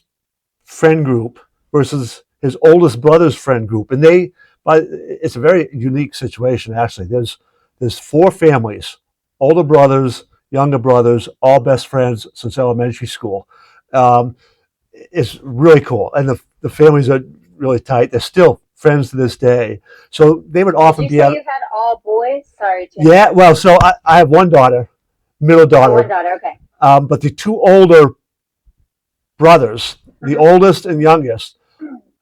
friend group versus his oldest brother's friend group, and but it's a very unique situation actually. There's four families, older brothers, younger brothers, all best friends since elementary school. Um, it's really cool, and the families are really tight. They're still friends to this day. So they would Did often you be say out. you had all boys? Sorry to Yeah, interrupt well, you. so I have one daughter, middle Oh, one daughter, daughter. Okay. but the two older brothers, the Mm-hmm. oldest and youngest,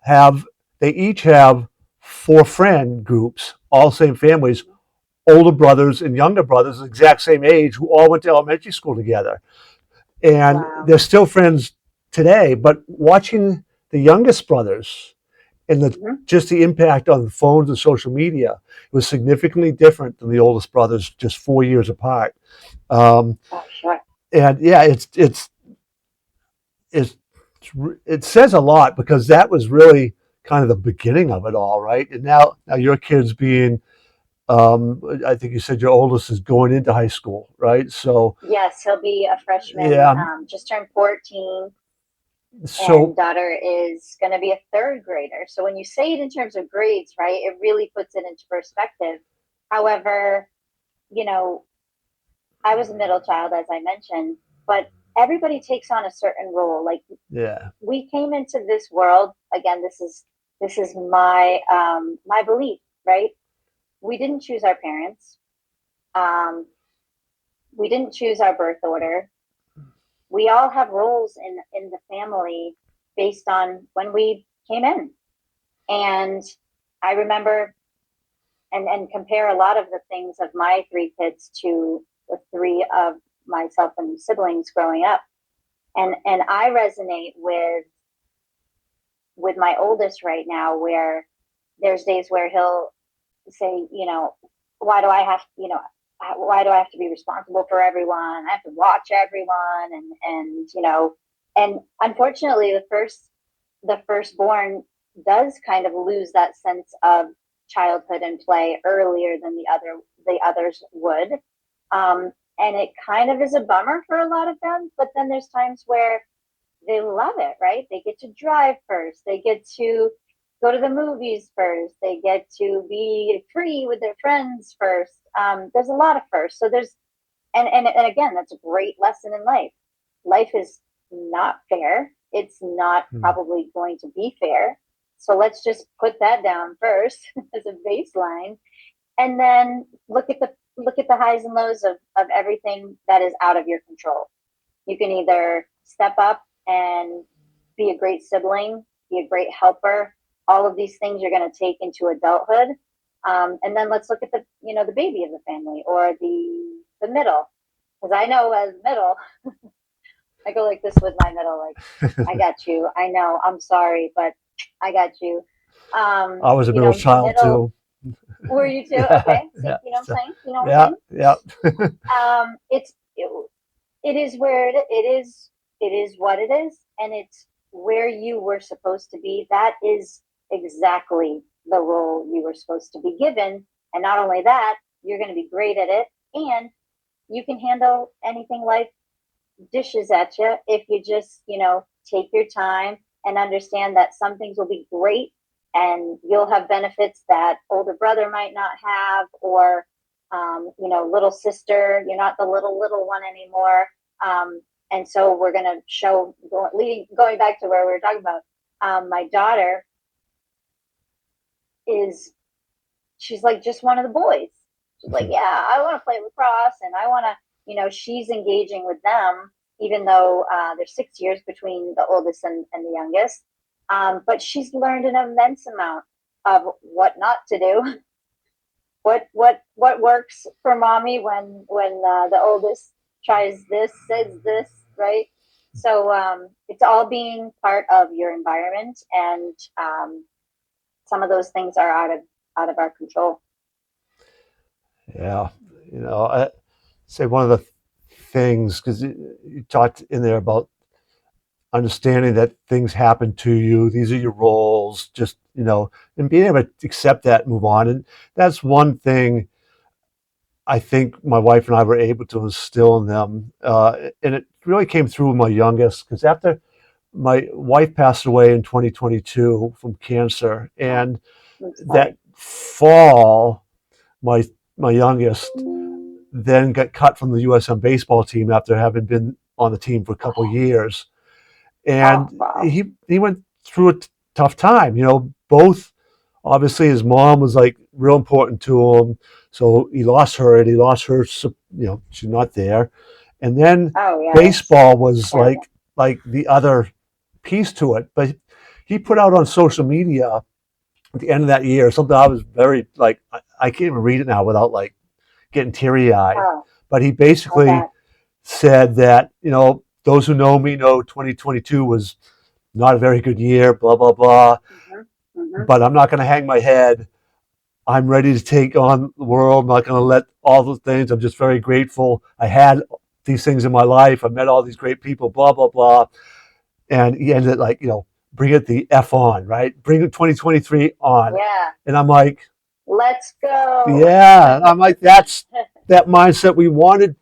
have they each have four friend groups, all same families, older brothers and younger brothers, exact same age, who all went to elementary school together, and Wow. they're still friends today. But watching the youngest brothers and Mm-hmm. just the impact on phones and social media was significantly different than the oldest brothers, just 4 years apart. Um, Oh, sure. and yeah, it's it says a lot because that was really kind of the beginning of it all, right? And now your kids being, I think you said your oldest is going into high school, right? So Yes, he'll be a freshman. yeah, Just turned 14, and so daughter is going to be a third grader. So when you say it in terms of grades, right, it really puts it into perspective. However, you know, I was a middle child, as I mentioned, but everybody takes on a certain role. Like, yeah, we came into this world, again, this is my belief, right? We didn't choose our parents. Um, we didn't choose our birth order. we all have roles in the family based on when we came in. And I remember and compare a lot of the things of my three kids to the three of myself and siblings growing up. And I resonate with my oldest right now, where there's days where he'll say, why do I have, why do I have to be responsible for everyone? I have to watch everyone. And unfortunately the firstborn does kind of lose that sense of childhood and play earlier than the others would. And it kind of is a bummer for a lot of them, but then there's times where they love it, right? They get to drive first. They get to go to the movies first. They get to be free with their friends first. There's a lot of first. So and again, that's a great lesson in life. Life is not fair. It's not probably going to be fair. So let's just put that down first as a baseline, and then look at the highs and lows of everything that is out of your control. You can either step up and be a great sibling, be a great helper. All of these things you're going to take into adulthood. And then let's look at the baby of the family, or the middle. Because I know as middle, I go like this with my middle, like, I got you. I know, I'm sorry, but I got you. I was a middle child too. Were you too? Yeah, Okay. So, yeah. You know what I'm saying? You know what I'm saying? Yeah. It is where it is. It is what it is, and it's where you were supposed to be. That is exactly the role you were supposed to be given. And not only that, you're going to be great at it, and you can handle anything life dishes at you if you just, take your time and understand that some things will be great and you'll have benefits that older brother might not have, or little sister, you're not the little one anymore. And so we're going to show, going back to where we were talking about, my daughter she's like just one of the boys. She's like, yeah, I want to play lacrosse, and I want to, she's engaging with them, even though there's 6 years between the oldest and the youngest. But she's learned an immense amount of what not to do, what works for mommy when the oldest tries this, says this, right? So it's all being part of your environment, and some of those things are out of our control. Yeah. I say one of the things, because you talked in there about understanding that things happen to you. These are your roles, just, and being able to accept that and move on. And that's one thing I think my wife and I were able to instill in them. And it really came through with my youngest, because after my wife passed away in 2022 from cancer, and that fall, my youngest then got cut from the USM baseball team after having been on the team for a couple of years. And he went through a tough time. Both, obviously his mom was like real important to him, so he lost her, and he lost her. She's not there. And then baseball was like the other piece to it. But he put out on social media at the end of that year something I was very like, I can't even read it now without like getting teary eyed. But he basically said that, those who know me know 2022 was not a very good year, blah, blah, blah. But I'm not going to hang my head. I'm ready to take on the world. I'm not going to let all those things. I'm just very grateful. I had these things in my life. I met all these great people, blah, blah, blah. And he ended like, bring it the F on, right? Bring 2023 on. Yeah. And I'm like, let's go. Yeah. And I'm like, that's that mindset we wanted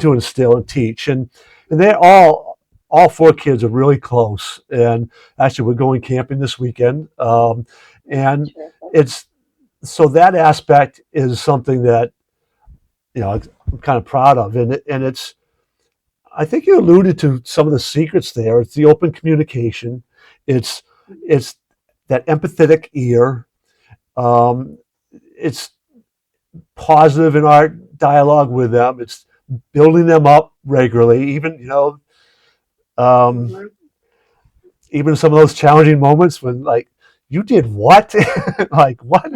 to instill and teach. And they're all four kids are really close. And actually, we're going camping this weekend. And it's, so that aspect is something that, I'm kind of proud of. And it's, I think you alluded to some of the secrets there. It's the open communication. It's that empathetic ear. It's positive in our dialogue with them. It's building them up regularly, even um, Mm-hmm. even some of those challenging moments when like you did what, like what,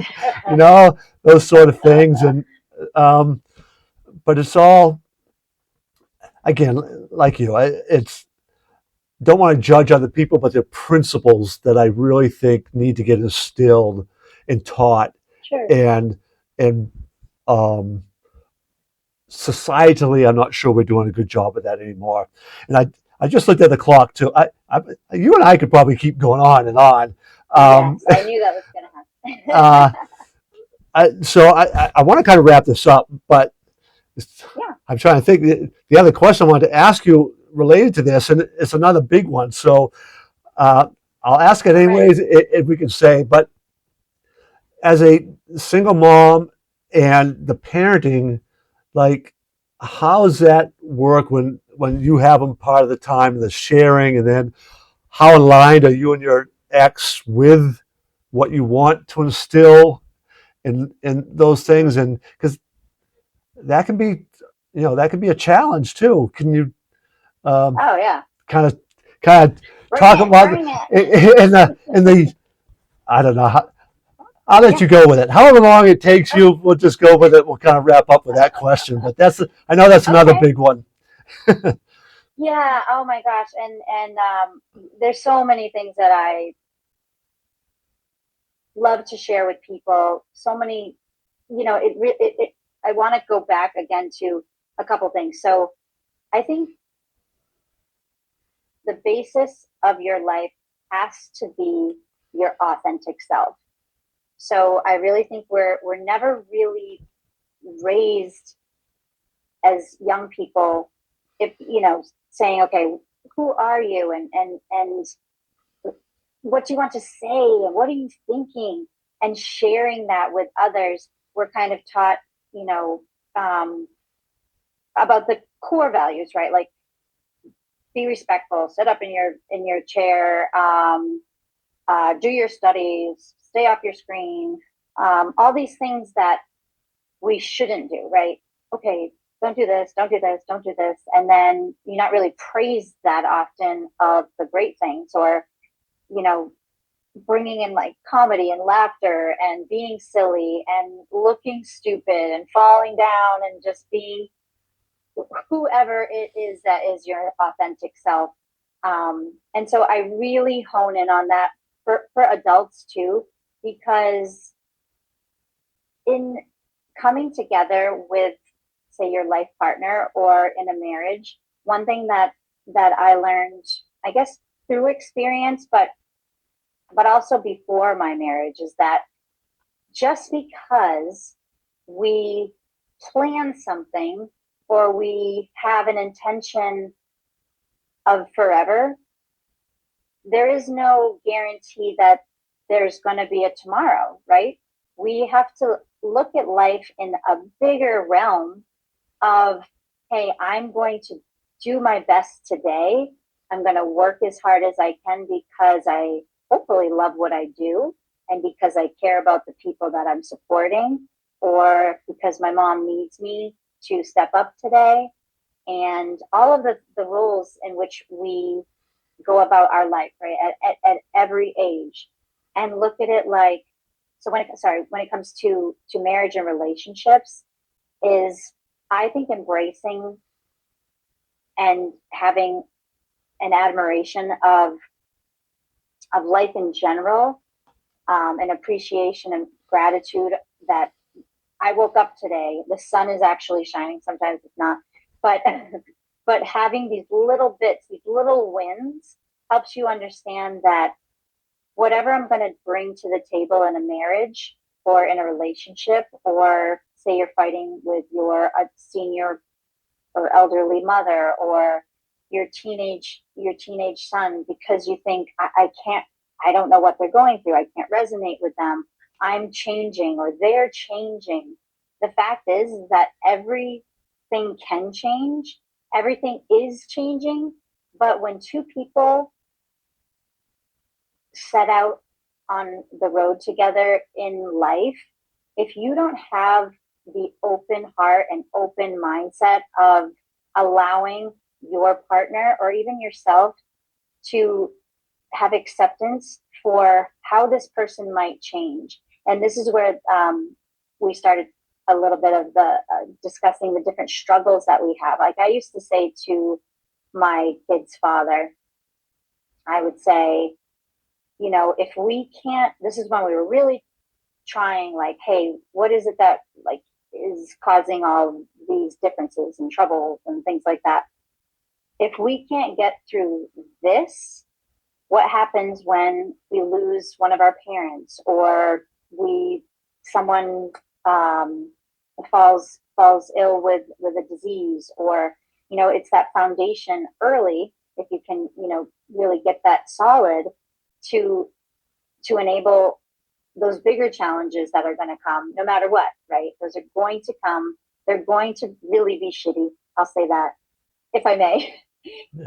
those sort of things, and um, but it's all again like it's don't want to judge other people, but they're principles that I really think need to get instilled and taught, Sure. and and um, societally, I'm not sure we're doing a good job of that anymore. And I just looked at the clock too. You and I could probably keep going on and on. Yes, Um, I knew that was going to uh, happen. I want to kind of wrap this up, but Yeah. I'm trying to think. The other question I wanted to ask you related to this, and it's another big one. So uh, I'll ask it I'm ready. anyways, if we can say. But as a single mom and the parenting, like, how does that work when you have them part of the time, the sharing, and then how aligned are you and your ex with what you want to instill in those things? Mm-hmm. And because that can be, that can be a challenge too. Can you um, Oh, yeah. kind of kind of Bring talk it. about Bring it. in the I don't know. I'll let Yeah. you go with it. However long it takes Okay. you, we'll just go with it. We'll kind of wrap up with that question. But I know that's another Okay. big one. Yeah. Oh my gosh. And there's so many things that I love to share with people. So many, I want to go back again to a couple things. So I think the basis of your life has to be your authentic self. So I really think we're never really raised as young people, if saying, okay, who are you, and what do you want to say, and what are you thinking, and sharing that with others. We're kind of taught, you know, um, about the core values, right? Like, be respectful, sit up in your chair, do your studies, stay off your screen, all these things that we shouldn't do, right? Okay, don't do this, don't do this, don't do this. And then you're not really praised that often of the great things, or, you know, bringing in like comedy and laughter and being silly and looking stupid and falling down and just being whoever it is that is your authentic self. And so I really hone in on that for adults too, because in coming together with, say, your life partner or in a marriage, one thing that I learned, I guess, through experience, but also before my marriage, is that just because we plan something or we have an intention of forever, there is no guarantee that there's going to be a tomorrow, right? We have to look at life in a bigger realm of, hey, I'm going to do my best today. I'm going to work as hard as I can because I hopefully love what I do, and because I care about the people that I'm supporting, or because my mom needs me to step up today. And all of the roles in which we go about our life, right, at every age, and look at it like, so when it comes to marriage and relationships, is, I think, embracing and having an admiration of life in general, an appreciation and gratitude that I woke up today. The sun is actually shining. Sometimes it's not, but but having these little bits, these little wins, helps you understand that whatever I'm going to bring to the table in a marriage or in a relationship, or say you're fighting with your senior or elderly mother, or your teenage son, because you think, I can't, I don't know what they're going through, I can't resonate with them, I'm changing or they're changing. The fact is that everything can change, everything is changing. But when two people set out on the road together in life, if you don't have the open heart and open mindset of allowing your partner or even yourself to have acceptance for how this person might change. And this is where we started a little bit of the discussing the different struggles that we have. Like I used to say to my kid's father, I would say, if we can't, this is when we were really trying, like, hey, what is it that like is causing all these differences and troubles and things like that? If we can't get through this, what happens when we lose one of our parents, or someone falls ill with a disease, or it's that foundation early, if you can really get that solid to enable those bigger challenges that are going to come no matter what, right? Those are going to come. They're going to really be shitty, I'll say that, if I may.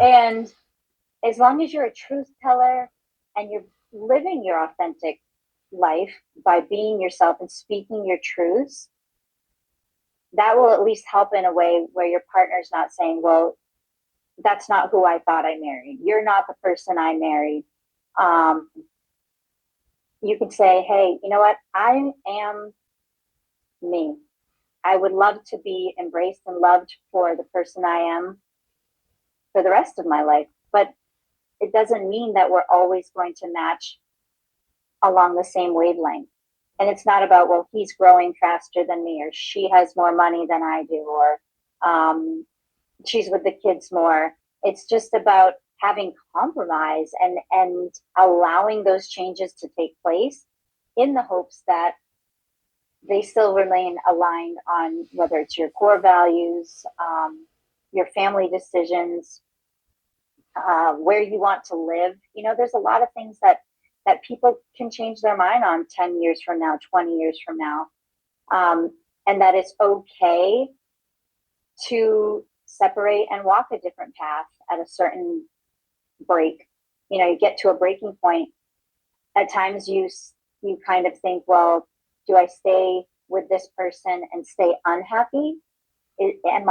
And as long as you're a truth teller and you're living your authentic life by being yourself and speaking your truths, that will at least help in a way where your partner's not saying, well, that's not who I thought I married. You're not the person I married. You can say, hey, you know what? I am me. I would love to be embraced and loved for the person I am for the rest of my life. But it doesn't mean that we're always going to match along the same wavelength. And it's not about, well, he's growing faster than me, or she has more money than I do, or she's with the kids more. It's just about having compromise and allowing those changes to take place in the hopes that they still remain aligned on whether it's your core values, your family decisions, where you want to live. There's a lot of things that people can change their mind on 10 years from now, 20 years from now. And that it's okay to separate and walk a different path at a certain break. You get to a breaking point. At times you kind of think, well, do I stay with this person and stay unhappy? Am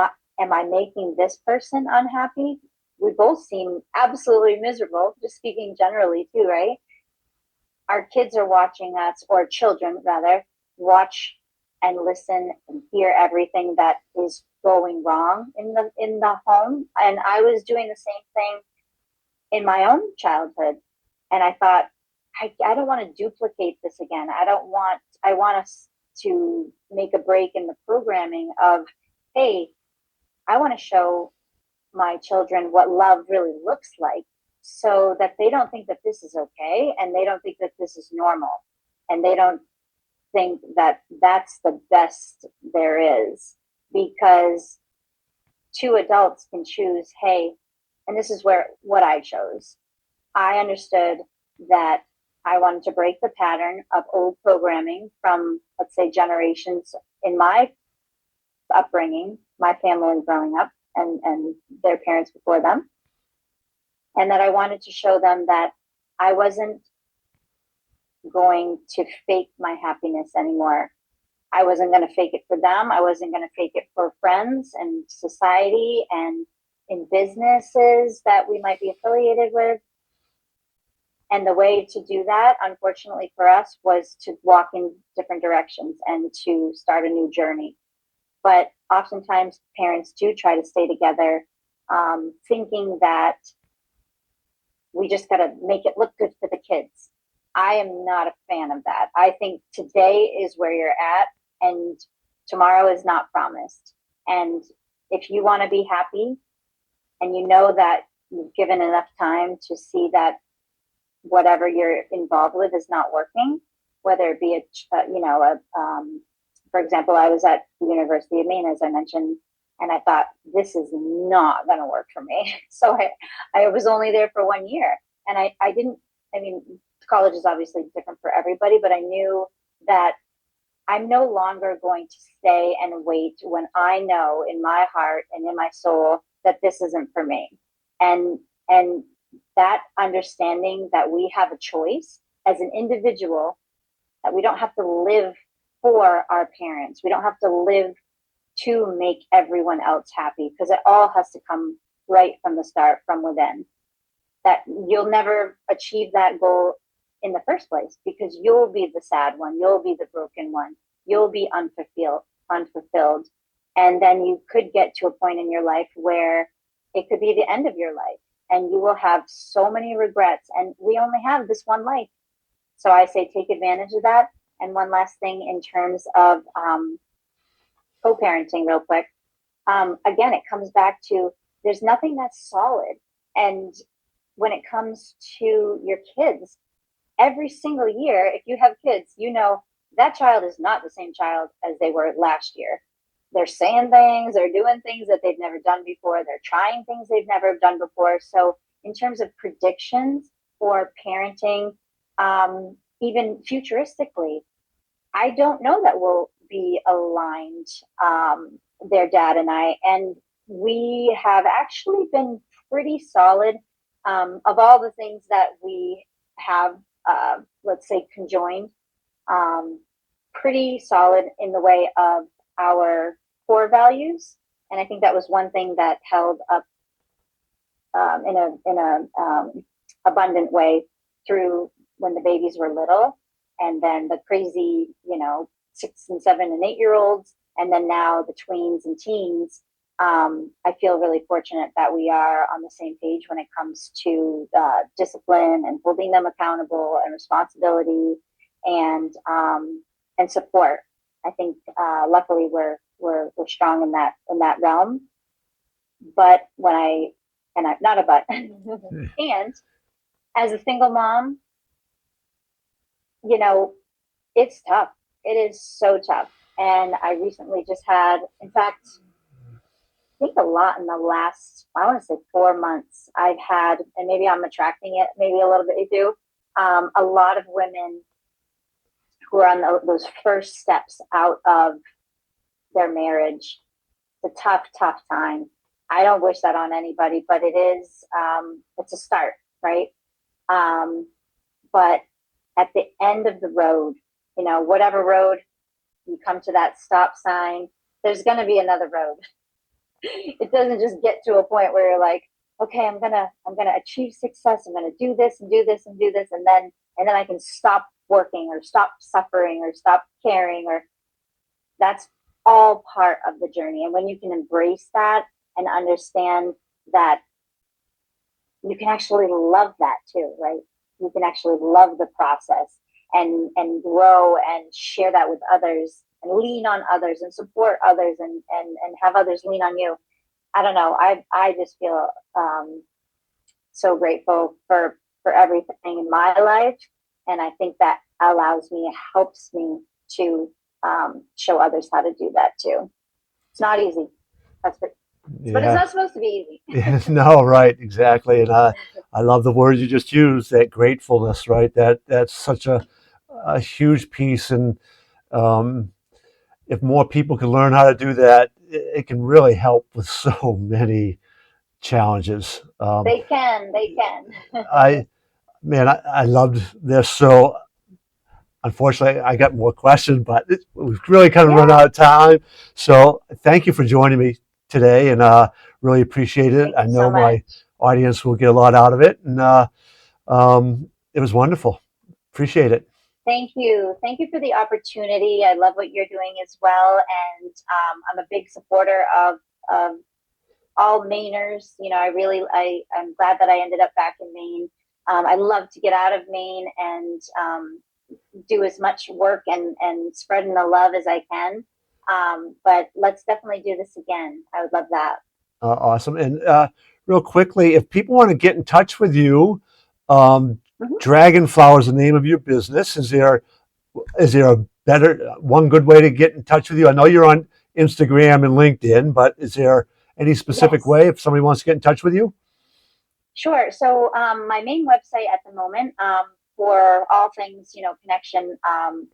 I making this person unhappy? We both seem absolutely miserable, just speaking generally too, right? Our kids are watching us, or children rather, watch and listen and hear everything that is going wrong in the home. And I was doing the same thing in my own childhood. And I thought, I don't want to duplicate this again. I want us to make a break in the programming of, hey, I want to show my children what love really looks like, so that they don't think that this is okay, and they don't think that this is normal, and they don't think that that's the best there is, because two adults can choose, hey, and this is what I chose. I understood that I wanted to break the pattern of old programming from, let's say, generations in my upbringing, my family growing up, and their parents before them. And that I wanted to show them that I wasn't going to fake my happiness anymore. I wasn't going to fake it for them. I wasn't going to fake it for friends and society and in businesses that we might be affiliated with. And the way to do that, unfortunately for us, was to walk in different directions and to start a new journey. But oftentimes parents do try to stay together, thinking that we just got to make it look good for the kids. I am not a fan of that. I think today is where you're at, and tomorrow is not promised. And if you want to be happy, and you know that you've given enough time to see that whatever you're involved with is not working, whether it be for example, I was at the University of Maine, as I mentioned, and I thought, this is not going to work for me. So I was only there for 1 year, and college is obviously different for everybody, but I knew that I'm no longer going to stay and wait when I know in my heart and in my soul that this isn't for me. And that understanding that we have a choice as an individual, that we don't have to live for our parents. We don't have to live to make everyone else happy, because it all has to come right from the start, from within. That you'll never achieve that goal in the first place, because you'll be the sad one, you'll be the broken one, you'll be unfulfilled. And then you could get to a point in your life where it could be the end of your life, and you will have so many regrets, and we only have this one life. So I say take advantage of that. And one last thing in terms of co-parenting real quick. Again, it comes back to there's nothing that's solid. And when it comes to your kids, every single year, if you have kids, you know that child is not the same child as they were last year. They're saying things, they're doing things that they've never done before, they're trying things they've never done before. So in terms of predictions for parenting, even futuristically, I don't know that we'll be aligned, their dad and I. And we have actually been pretty solid, of all the things that we have, let's say, conjoined, pretty solid in the way of our core values. And I think that was one thing that held up, in a abundant way through when the babies were little, and then the crazy, 6 and 7 and 8 year olds, and then now the tweens and teens. I feel really fortunate that we are on the same page when it comes to discipline and holding them accountable, and responsibility, and support. I think luckily we're strong in that realm. But I'm not a but, and as a single mom, it's tough. It is so tough. And I recently just had, in fact, I think a lot in the last, I want to say 4 months, I've had, and maybe I'm attracting it, maybe a little bit too, a lot of women who are on those first steps out of their marriage. It's a tough, tough time. I don't wish that on anybody, but it is, it's a start, right? But at the end of the road, whatever road you come to, that stop sign, there's going to be another road. It doesn't just get to a point where you're like, okay, I'm gonna achieve success. I'm gonna do this and do this and do this, and then I can stop working, or stop suffering, or stop caring. Or that's all part of the journey. And when you can embrace that and understand that you can actually love that too, right? You can actually love the process, and grow and share that with others, and lean on others, and support others, and have others lean on you. I don't know. I just feel so grateful for everything in my life. And I think that allows me, helps me to show others how to do that too. It's not easy. But it's not supposed to be easy. No, right, exactly. And I love the words you just used, that gratefulness, right? That's such a huge piece. And if more people can learn how to do that, it can really help with so many challenges. They can. I loved this. So unfortunately, I got more questions, but we've really kind of run out of time. So thank you for joining me today, and really appreciate it. I know my audience will get a lot out of it, and it was wonderful. Appreciate it. Thank you. Thank you for the opportunity. I love what you're doing as well. And I'm a big supporter of all Mainers. I'm glad that I ended up back in Maine. I love to get out of Maine and do as much work and spreading the love as I can. But let's definitely do this again. I would love that. Awesome. And real quickly, if people want to get in touch with you, Dragonflower is the name of your business. Is there a one good way to get in touch with you? I know you're on Instagram and LinkedIn, but is there any specific way if somebody wants to get in touch with you? Sure. So my main website at the moment, for all things, connection,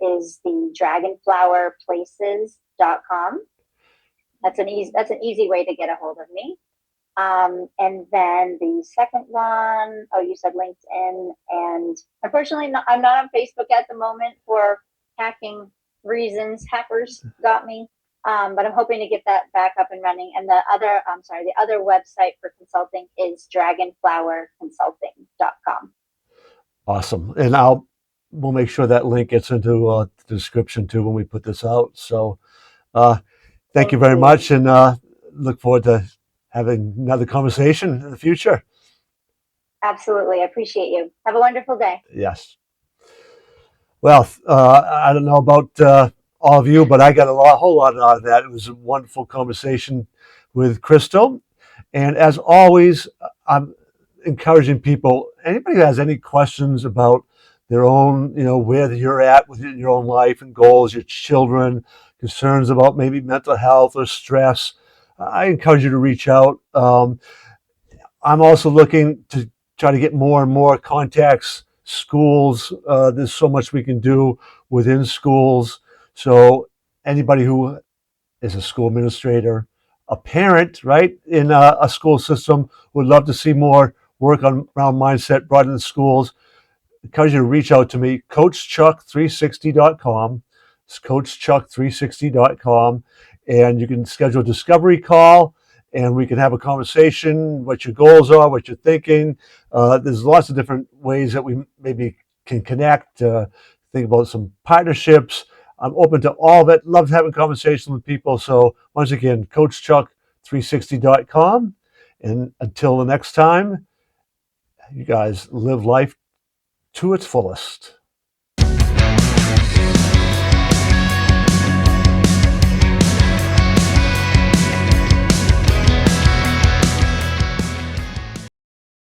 is the dragonflowerplaces.com. That's an easy way to get a hold of me. And then the second one, you said LinkedIn, and unfortunately, I'm not on Facebook at the moment for hacking reasons, heifers got me. But I'm hoping to get that back up and running. And the other website for consulting is dragonflowerconsulting.com. Awesome. And we'll make sure that link gets into the description too when we put this out. So thank you very much, and look forward to having another conversation in the future. Absolutely. I appreciate you. Have a wonderful day. Yes. Well, I don't know about all of you, but I got a whole lot out of that. It was a wonderful conversation with Krystal. And as always, I'm encouraging people, anybody who has any questions about their own, where you're at within your own life and goals, your children, concerns about maybe mental health or stress, I encourage you to reach out. I'm also looking to try to get more and more contacts, schools. There's so much we can do within schools. So anybody who is a school administrator, a parent, right, in a school system, would love to see more work around mindset brought into schools. Encourage you to reach out to me, coachchuck360.com. It's coachchuck360.com. And you can schedule a discovery call, and we can have a conversation, what your goals are, what you're thinking. There's lots of different ways that we maybe can connect, think about some partnerships. I'm open to all of it. Love having conversations with people. So once again, coachchuck360.com. And until the next time, you guys live life to its fullest.